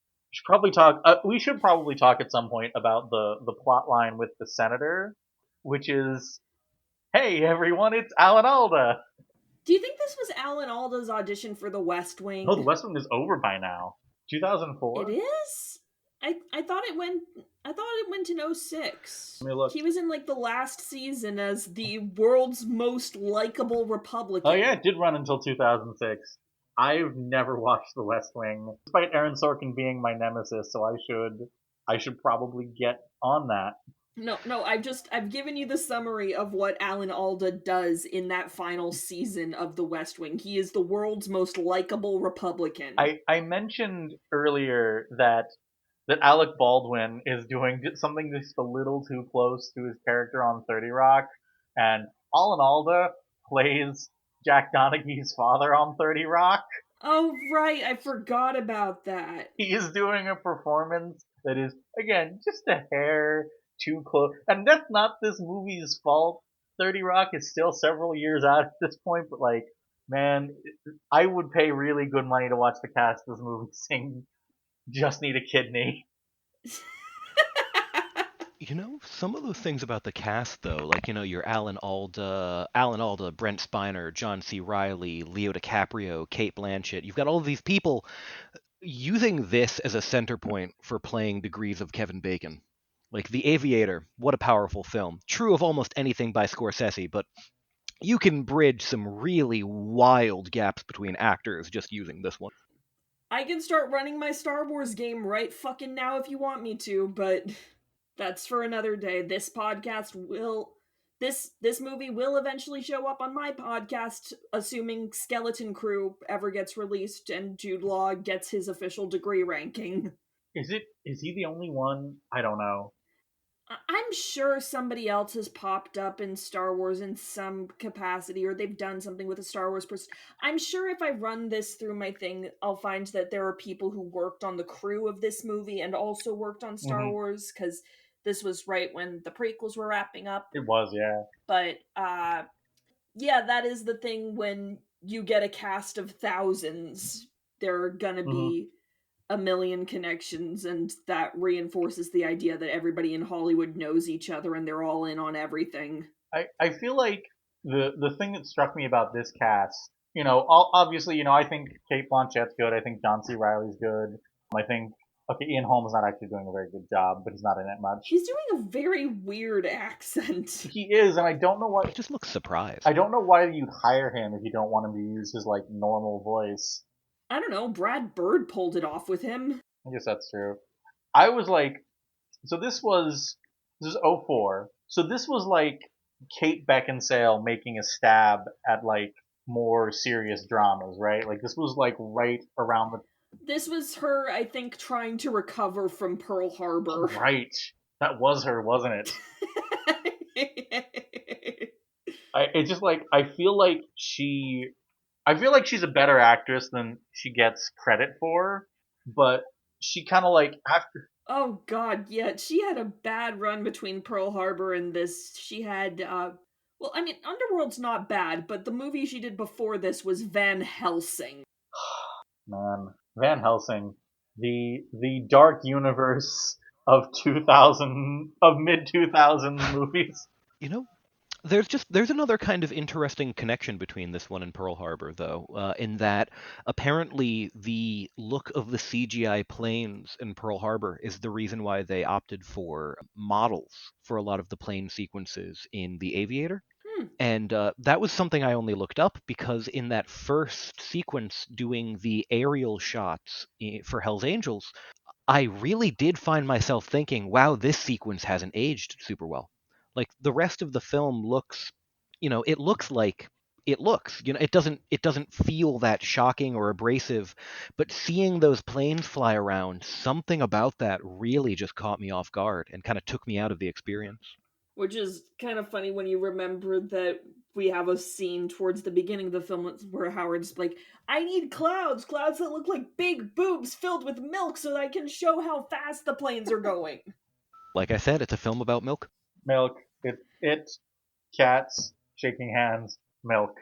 We should probably talk at some point about the plot line with the senator, which is, hey everyone, it's Alan Alda. Do you think this was Alan Alda's audition for The West No, the Wing? West Wing is over by now. 2004. It is? I thought it went in '06. Let me look. He was in like the last season as the world's most likable Republican. Oh yeah, it did run until 2006. I've never watched The West Wing, despite Aaron Sorkin being my nemesis. So I should probably get on that. No, I've given you the summary of what Alan Alda does in that final season of The West Wing. He is the world's most likable Republican. I mentioned earlier that Alec Baldwin is doing something just a little too close to his character on 30 Rock, and Alan Alda plays Jack Donaghy's father on 30 Rock. Oh, right, I forgot about that. He is doing a performance that is, again, just a hair too close. And that's not this movie's fault. 30 Rock is still several years out at this point, but like, man, I would pay really good money to watch the cast of this movie sing Just Need a Kidney. Some of those things about the cast, though, like, your Alan Alda, Brent Spiner, John C. Reilly, Leo DiCaprio, Cate Blanchett. You've got all of these people using this as a center point for playing degrees of Kevin Bacon. Like The Aviator, what a powerful film. True of almost anything by Scorsese, but you can bridge some really wild gaps between actors just using this one. I can start running my Star Wars game right fucking now if you want me to, but that's for another day. This movie will eventually show up on my podcast, assuming Skeleton Crew ever gets released and Jude Law gets his official degree ranking. Is he the only one? I don't know. I'm sure somebody else has popped up in Star Wars in some capacity, or they've done something with a Star Wars person. I'm sure if I run this through my thing, I'll find that there are people who worked on the crew of this movie and also worked on Star Wars, because this was right when the prequels were wrapping up. It was, yeah. But, yeah, that is the thing when you get a cast of thousands, there are gonna be a million connections, and that reinforces the idea that everybody in Hollywood knows each other and they're all in on everything. I feel like the thing that struck me about this cast, obviously, I think Cate Blanchett's good. I think John C. Reilly's good. I think Okay, Ian Holm is not actually doing a very good job, but he's not in it much. He's doing a very weird accent. He is, and I don't know why. He just looks surprised. I don't know why you'd hire him if you don't want him to use his, like, normal voice. I don't know, Brad Bird pulled it off with him. I guess that's true. I was like, so this was 04. So this was like Cate Beckinsale making a stab at, like, more serious dramas, right? Like, this was, like, right around the... This was her, I think, trying to recover from Pearl Harbor. Oh, right. That was her, wasn't it? It's just like, I feel like she's a better actress than she gets credit for, but she kind of, like, after... Oh god, yeah, she had a bad run between Pearl Harbor and this. She had, well, I mean, Underworld's not bad, but the movie she did before this was Van Helsing. Man, Van Helsing, the dark universe of mid 2000s movies. You know, there's another kind of interesting connection between this one and Pearl Harbor, though, in that apparently the look of the CGI planes in Pearl Harbor is the reason why they opted for models for a lot of the plane sequences in The Aviator. And that was something I only looked up because in that first sequence doing the aerial shots for Hell's Angels, I really did find myself thinking, wow, this sequence hasn't aged super well. Like the rest of the film looks, it looks like it looks. It doesn't feel that shocking or abrasive, but seeing those planes fly around, something about that really just caught me off guard and kind of took me out of the experience. Which is kind of funny when you remember that we have a scene towards the beginning of the film where Howard's like, I need clouds that look like big boobs filled with milk so that I can show how fast the planes are going. Like I said, it's a film about milk. Milk. It cats, shaking hands, milk.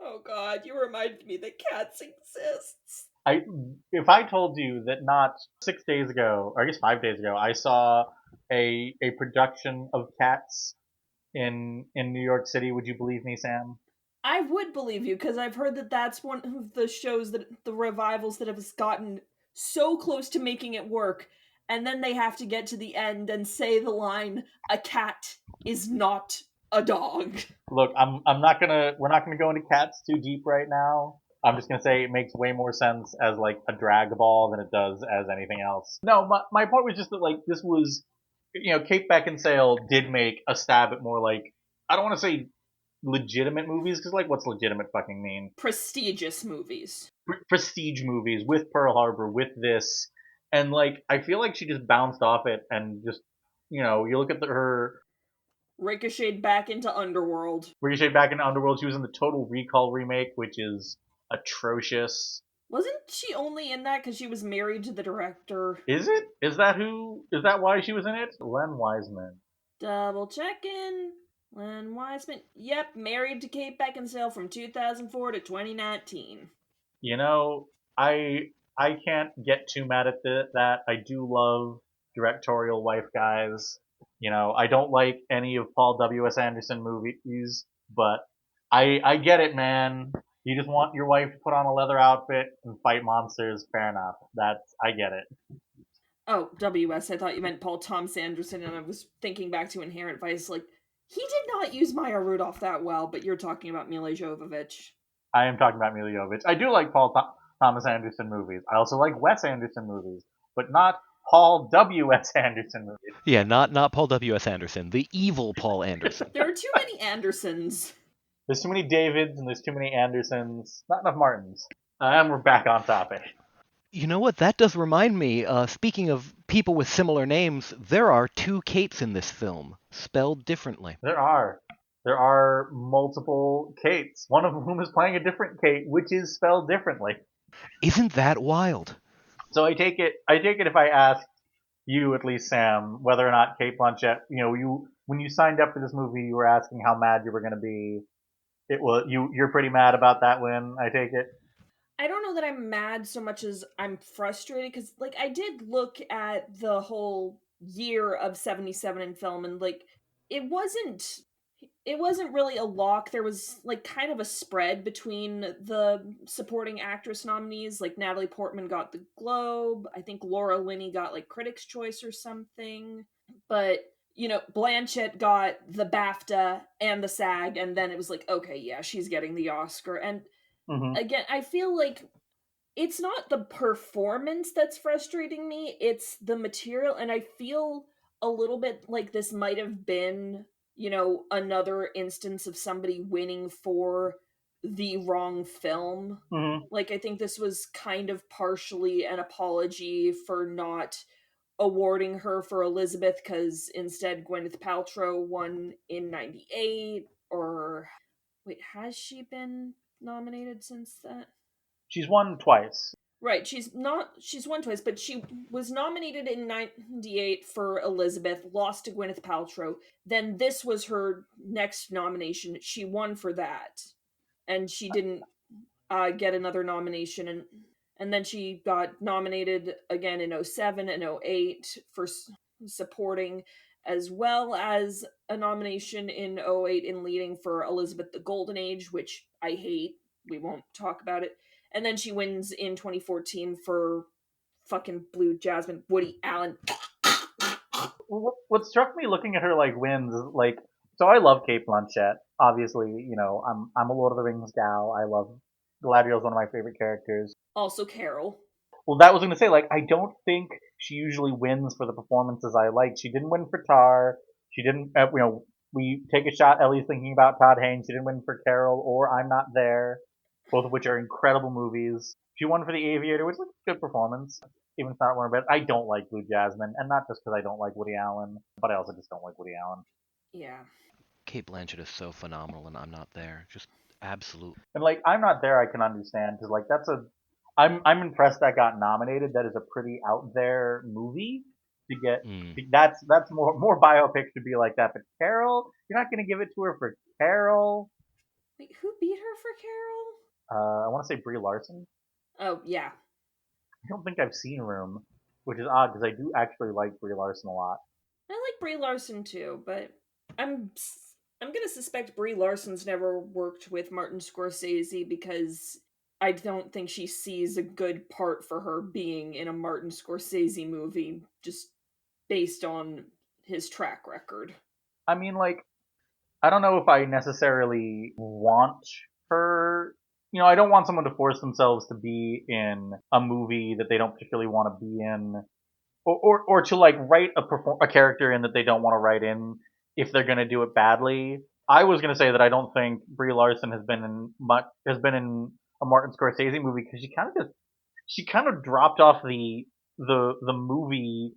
Oh god, you reminded me that cats exists. If I told you that not 6 days ago, or I guess 5 days ago, I saw a production of Cats in New York City, would you believe me, Sam? I would believe you, because I've heard that that's one of the shows the revivals that have gotten so close to making it work, and then they have to get to the end and say the line, a cat is not a dog. Look, we're not gonna go into Cats too deep right now. I'm just gonna say it makes way more sense as, like, a drag ball than it does as anything else. No, my point was just that, like, this was, Cate Beckinsale did make a stab at more, like, I don't want to say legitimate movies, because, like, what's legitimate fucking mean? Prestigious movies. Prestige movies with Pearl Harbor, with this, and, like, I feel like she just bounced off it and just, you look at her... Ricocheted back into Underworld. Ricocheted back into Underworld. She was in the Total Recall remake, which is atrocious. Wasn't she only in that because she was married to the director? Is it? Is that why she was in it? Len Wiseman. Double checking. Len Wiseman. Yep, married to Cate Beckinsale from 2004 to 2019. I can't get too mad at that. I do love directorial wife guys. I don't like any of Paul W.S. Anderson movies, but I get it, man. You just want your wife to put on a leather outfit and fight monsters. Fair enough. I get it. Oh, W.S. I thought you meant Paul Thomas Anderson, and I was thinking back to Inherent Vice. Like, he did not use Maya Rudolph that well, but you're talking about Mila Jovovich. I am talking about Mila Jovovich. I do like Paul Thomas Anderson movies. I also like Wes Anderson movies, but not Paul W.S. Anderson movies. Yeah, not Paul W.S. Anderson. The evil Paul Anderson. There are too many Andersons. There's too many Davids and there's too many Andersons. Not enough Martins. And we're back on topic. You know what? That does remind me, speaking of people with similar names, there are 2 Cates in this film, spelled differently. There are multiple Cates, one of whom is playing a different Cate, which is spelled differently. Isn't that wild? So I take it if I asked you, at least Sam, whether or not Cate Blanchett, when you signed up for this movie, you were asking how mad you were going to be. You're pretty mad about that win, I take it? I don't know that I'm mad so much as I'm frustrated, because, like, I did look at the whole year of 77 in film, and, like, it wasn't it wasn't really a lock. There was like kind of a spread between the supporting actress nominees. Like Natalie Portman got the Globe. I think Laura Linney got like Critics' Choice or something. But, you know, Blanchett got the BAFTA and the SAG, and then it was like, okay, yeah, she's getting the Oscar. And again, I feel like it's not the performance that's frustrating me, it's the material, and I feel a little bit like this might have been, you know, another instance of somebody winning for the wrong film. Like, I think this was kind of partially an apology for not awarding her for Elizabeth, because instead Gwyneth Paltrow won in 98, or wait, has she been nominated since that? She's won twice. Right, she's won twice, but she was nominated in 98 for Elizabeth, lost to Gwyneth Paltrow. Then this was her next nomination. She won for that. And she didn't get another nomination, and then she got nominated again in 07 and 08 for supporting, as well as a nomination in 08 in leading for Elizabeth the Golden Age, which I hate. We won't talk about it. And then she wins in 2014 for fucking Blue Jasmine, Woody Allen. What struck me looking at her like wins is like, so I love Cate Blanchett. Obviously, you know, I'm a Lord of the Rings gal. I love Galadriel's one of my favorite characters. Also Carol. Well, that was going to say, like, I don't think she usually wins for the performances I like. She didn't win for Tar. She didn't, you know, we take a shot. Ellie's thinking about Todd Haynes. She didn't win for Carol or I'm Not There, both of which are incredible movies. She won for The Aviator, which was a good performance. Even if not one of her best. I don't like Blue Jasmine, and not just because I don't like Woody Allen, but I also just don't like Woody Allen. Yeah. Cate Blanchett is so phenomenal, and I'm Not There. Just absolute. And like, I'm Not There, I can understand because like I'm impressed that got nominated. That is a pretty out there movie to get. That's more biopics should be like that. But Carol, you're not going to give it to her for Carol. Wait, who beat her for Carol? I want to say Brie Larson. Oh yeah. I don't think I've seen Room, which is odd because I do actually like Brie Larson a lot. I like Brie Larson too, but I'm gonna suspect Brie Larson's never worked with Martin Scorsese, because I don't think she sees a good part for her being in a Martin Scorsese movie, just based on his track record. I mean, like, I don't know if I necessarily want her. You know, I don't want someone to force themselves to be in a movie that they don't particularly want to be in, or to like write a character in that they don't want to write in if they're going to do it badly. I was going to say that I don't think Brie Larson has been in a Martin Scorsese movie because she kind of dropped off the movie.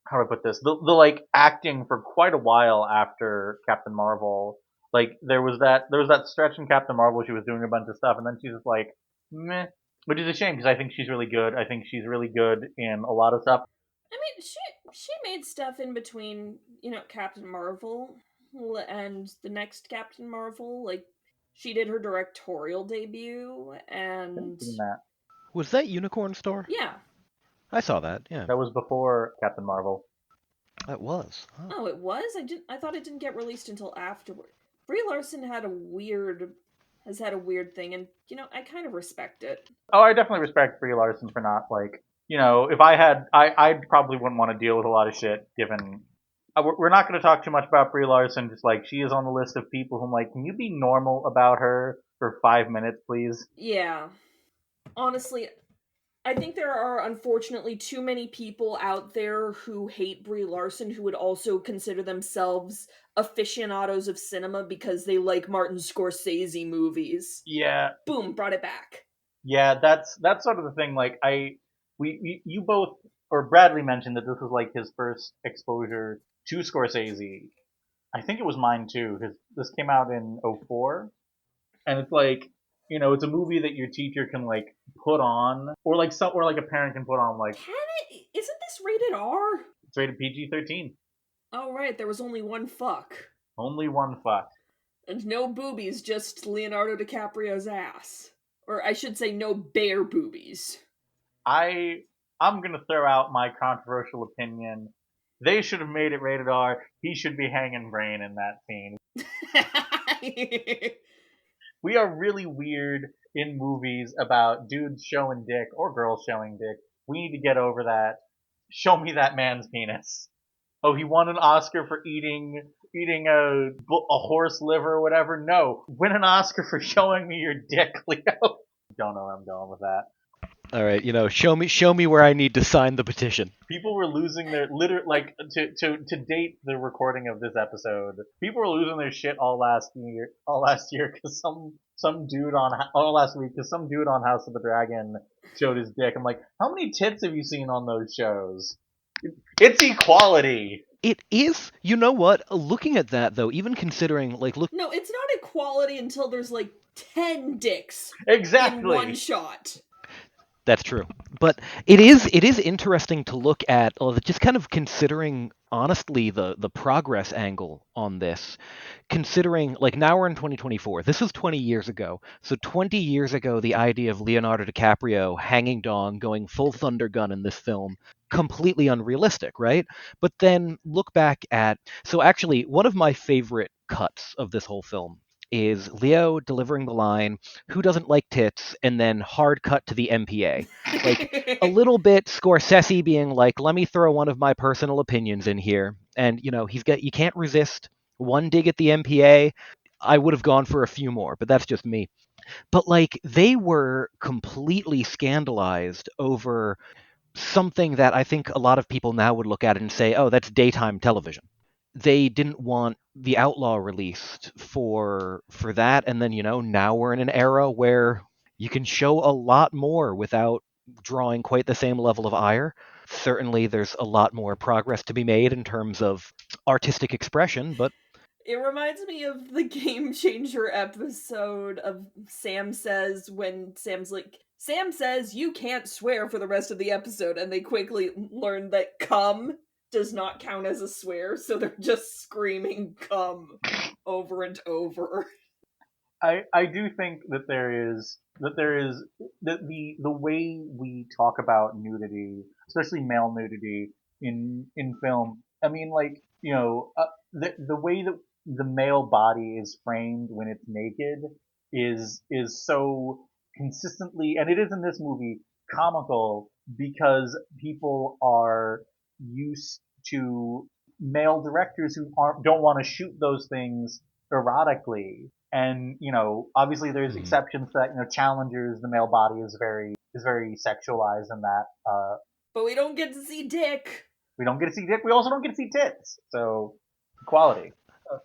How do I put this? The like acting for quite a while after Captain Marvel. Like there was that stretch in Captain Marvel. She was doing a bunch of stuff, and then she's just like meh, which is a shame because I think she's really good. I think she's really good in a lot of stuff. I mean, she made stuff in between, you know, Captain Marvel and the next Captain Marvel. Like, she did her directorial debut, and That. Was that Unicorn Store? yeah. I saw that. Yeah. That was before Captain Marvel. That was. Huh. Oh, it was? I thought it didn't get released until afterward. Brie Larson has had a weird thing, and you know, I kind of respect it. Oh, I definitely respect Brie Larson for not like, you know, if I probably wouldn't want to deal with a lot of shit given. We're not going to talk too much about Brie Larson. Just like she is on the list of people who I'm like, can you be normal about her for 5 minutes, please? Yeah. Honestly, I think there are unfortunately too many people out there who hate Brie Larson who would also consider themselves aficionados of cinema because they like Martin Scorsese movies. Yeah. Boom, brought it back. Yeah, that's sort of the thing. Like you both, or Bradley mentioned that this was like his first exposure to Scorsese. I think it was mine too. This came out in 04, and it's like, you know, it's a movie that your teacher can like put on, or like a parent can put on. Like, Can it? Isn't this rated R? it's rated PG-13. Oh right, there was only one fuck. Only one fuck. And no boobies, just Leonardo DiCaprio's ass. Or I should say no bare boobies. I'm gonna throw out my controversial opinion. They should have made it rated R. He should be hanging brain in that scene. We are really weird in movies about dudes showing dick or girls showing dick. We need to get over that. Show me that man's penis. Oh, he won an Oscar for eating a horse liver or whatever. No, win an Oscar for showing me your dick, Leo. Don't know where I'm going with that. All right, show me where I need to sign the petition. People were losing their to date the recording of this episode. People were losing their shit all last year because some dude on all last week because some dude on House of the Dragon showed his dick. I'm like, how many tits have you seen on those shows? It's equality. It is. You know what? Looking at that though, even considering look. No, it's not equality until there's 10 dicks exactly in one shot. That's true. But it is interesting to look at just kind of considering honestly the progress angle on this. Considering now we're in 2024. This was 20 years ago. So 20 years ago the idea of Leonardo DiCaprio hanging dong going full Thunder Gun in this film, completely unrealistic, right? But then look back at actually one of my favorite cuts of this whole film is Leo delivering the line, "Who doesn't like tits?" and then hard cut to the MPA. A little bit Scorsese being like, "Let me throw one of my personal opinions in here." And you can't resist one dig at the MPA. I would have gone for a few more, but that's just me. But they were completely scandalized over something that I think a lot of people now would look at and say, "Oh, that's daytime television." They didn't want the Outlaw released for that, and then now we're in an era where you can show a lot more without drawing quite the same level of ire. Certainly there's a lot more progress to be made in terms of artistic expression, but it reminds me of the Game Changer episode of Sam Says, when Sam says you can't swear for the rest of the episode, and they quickly learn that cum does not count as a swear, so they're just screaming cum over and over. I do think that there is the way we talk about nudity, especially male nudity in film. I mean, the way that the male body is framed when it's naked is so consistently, and it is in this movie, comical because people are used to male directors who don't want to shoot those things erotically. And obviously there's exceptions to that. Challengers, the male body is very sexualized in that. But we don't get to see dick. We don't get to see dick. We also don't get to see tits. So equality.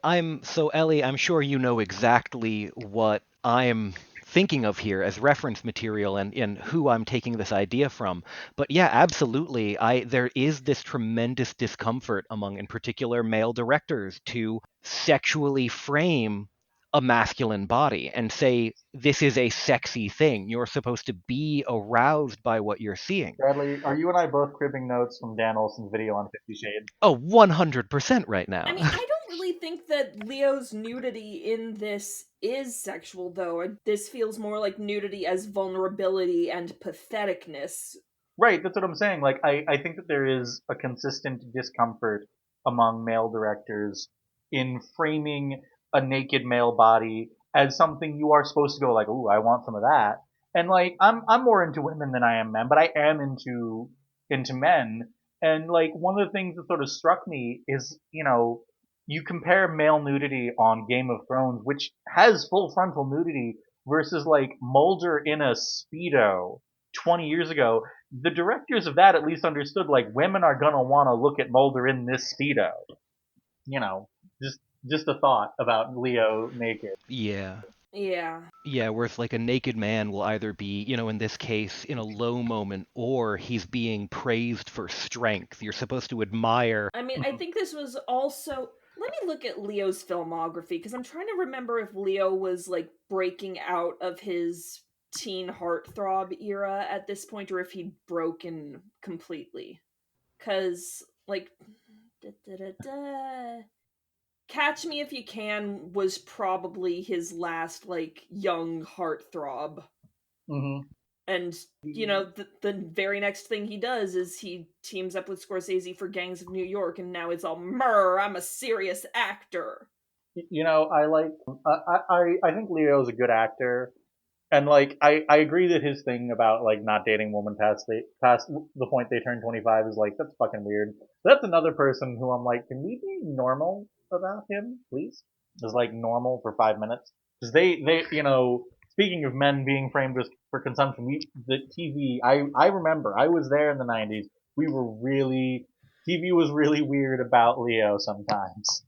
Ellie, I'm sure you know exactly what I'm thinking of here as reference material and who I'm taking this idea from. But yeah, absolutely. There is this tremendous discomfort among, in particular, male directors to sexually frame a masculine body and say, this is a sexy thing. You're supposed to be aroused by what you're seeing. Bradley, are you and I both cribbing notes from Dan Olson's video on 50 Shades? Oh, 100% right now. I mean, I don't really think that Leo's nudity in this is sexual, though. This feels more like nudity as vulnerability and patheticness. Right, that's what I'm saying. I think that there is a consistent discomfort among male directors in framing a naked male body as something you are supposed to go ooh, I want some of that. And I'm more into women than I am men, but I am into men. And one of the things that sort of struck me is, you compare male nudity on Game of Thrones, which has full frontal nudity, versus Mulder in a Speedo 20 years ago. The directors of that at least understood women are gonna want to look at Mulder in this Speedo. Just a thought about Leo naked. Yeah. Yeah. Yeah, where it's a naked man will either be, in this case, in a low moment, or he's being praised for strength. You're supposed to admire. I mean, I think this was also. Let me look at Leo's filmography, because I'm trying to remember if Leo was breaking out of his teen heartthrob era at this point, or if he'd broken completely. Because, Catch Me If You Can was probably his last, young heartthrob. Mm-hmm. And, the very next thing he does is he teams up with Scorsese for Gangs of New York, and now it's all, I'm a serious actor. I like, I think Leo's a good actor. And like, I agree that his thing about like not dating women past the point they turn 25 is like, that's fucking weird. That's another person who I'm like, can we be normal about him, please? Just like normal for 5 minutes. Because speaking of men being framed for consumption, the TV, I remember, I was there in the 90s. TV was really weird about Leo sometimes.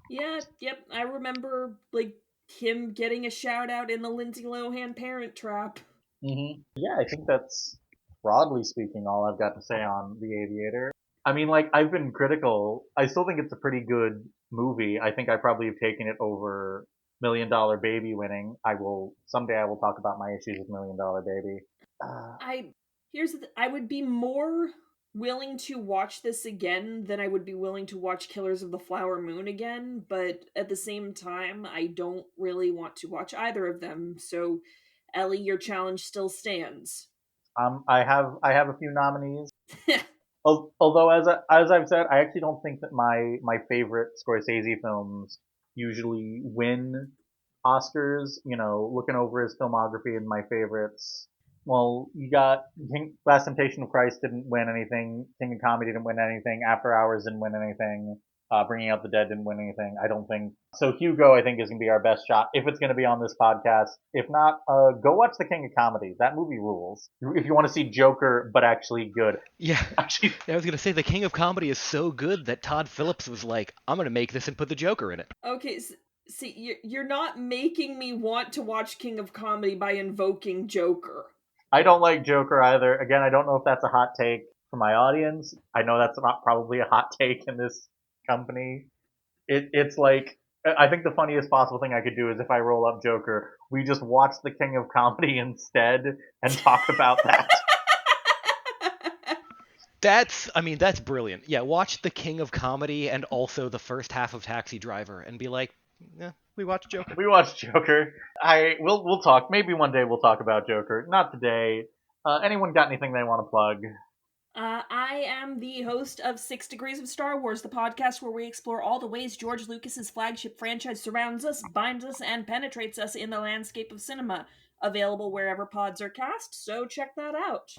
Yeah, yep, I remember, like, him getting a shout out in the Lindsay Lohan Parent Trap. Yeah, I think that's, broadly speaking, all I've got to say on The Aviator. I mean, like, I've been critical. I still think it's a pretty good movie. I think I probably have taken it over Million Dollar Baby winning. Someday I will talk about my issues with Million Dollar Baby. I would be more willing to watch this again than I would be willing to watch Killers of the Flower Moon again, but at the same time, I don't really want to watch either of them. So, Ellie, your challenge still stands. I have a few nominees. Although, as I've said, I actually don't think that my favorite Scorsese films usually win Oscars. Looking over his filmography and my favorites. Well, you got Last Temptation of Christ didn't win anything. King of Comedy didn't win anything. After Hours didn't win anything. Bringing Out the Dead didn't win anything. I don't think so. Hugo, I think, is gonna be our best shot if it's gonna be on this podcast. If not, go watch The King of Comedy. That movie rules. If you want to see Joker, but actually good. Yeah. Actually, I was gonna say The King of Comedy is so good that Todd Phillips was like, I'm gonna make this and put the Joker in it. Okay, see, you're not making me want to watch King of Comedy by invoking Joker. I don't like Joker either. Again, I don't know if that's a hot take for my audience. I know that's not probably a hot take in this company. It's like, I think the funniest possible thing I could do is if I roll up Joker, we just watch The King of Comedy instead and talk about that. That's brilliant. Yeah, watch The King of Comedy and also the first half of Taxi Driver and be like, we watched Joker. We watched Joker. We'll talk. Maybe one day we'll talk about Joker. Not today. Anyone got anything they want to plug? I am the host of 6 Degrees of Star Wars, the podcast where we explore all the ways George Lucas's flagship franchise surrounds us, binds us, and penetrates us in the landscape of cinema. Available wherever pods are cast, so check that out.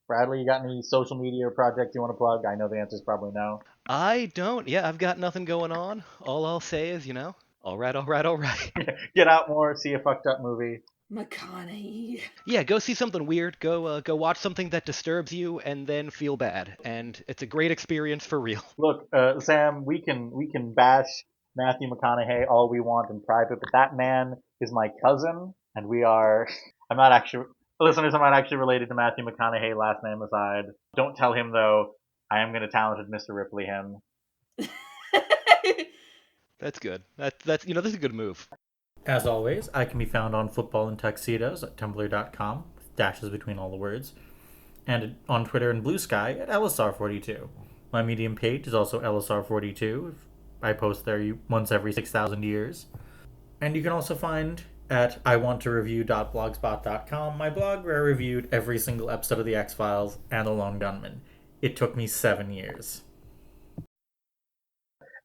Bradley, you got any social media or projects you want to plug? I know the answer is probably no. I don't. Yeah, I've got nothing going on. All I'll say is, all right. Get out more, see a fucked up movie. McConaughey. Yeah, go see something weird. Go watch something that disturbs you, and then feel bad. And it's a great experience for real. Look, Sam, we can bash Matthew McConaughey all we want in private, but that man is my cousin, and we are. I'm not actually. Listeners, I'm not actually related to Matthew McConaughey, last name aside. Don't tell him, though. I am going to talented Mr. Ripley him. That's good. That's a good move. As always, I can be found on Football and Tuxedos at tumblr.com, with dashes between all the words, and on Twitter and Blue Sky at LSR42. My Medium page is also LSR42. I post there once every 6,000 years. And you can also find at iwanttoreview.blogspot.com my blog where I reviewed every single episode of The X-Files and The Lone Gunman. It took me 7 years.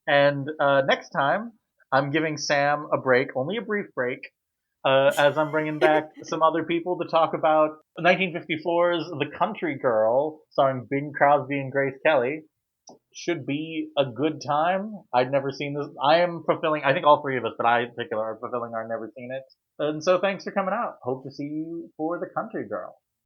And next time, I'm giving Sam a break, only a brief break, as I'm bringing back some other people to talk about 1954's The Country Girl, starring Bing Crosby and Grace Kelly. Should be a good time. I'd never seen this. I think all three of us, but I in particular, are fulfilling our never seen it. And so thanks for coming out. Hope to see you for The Country Girl.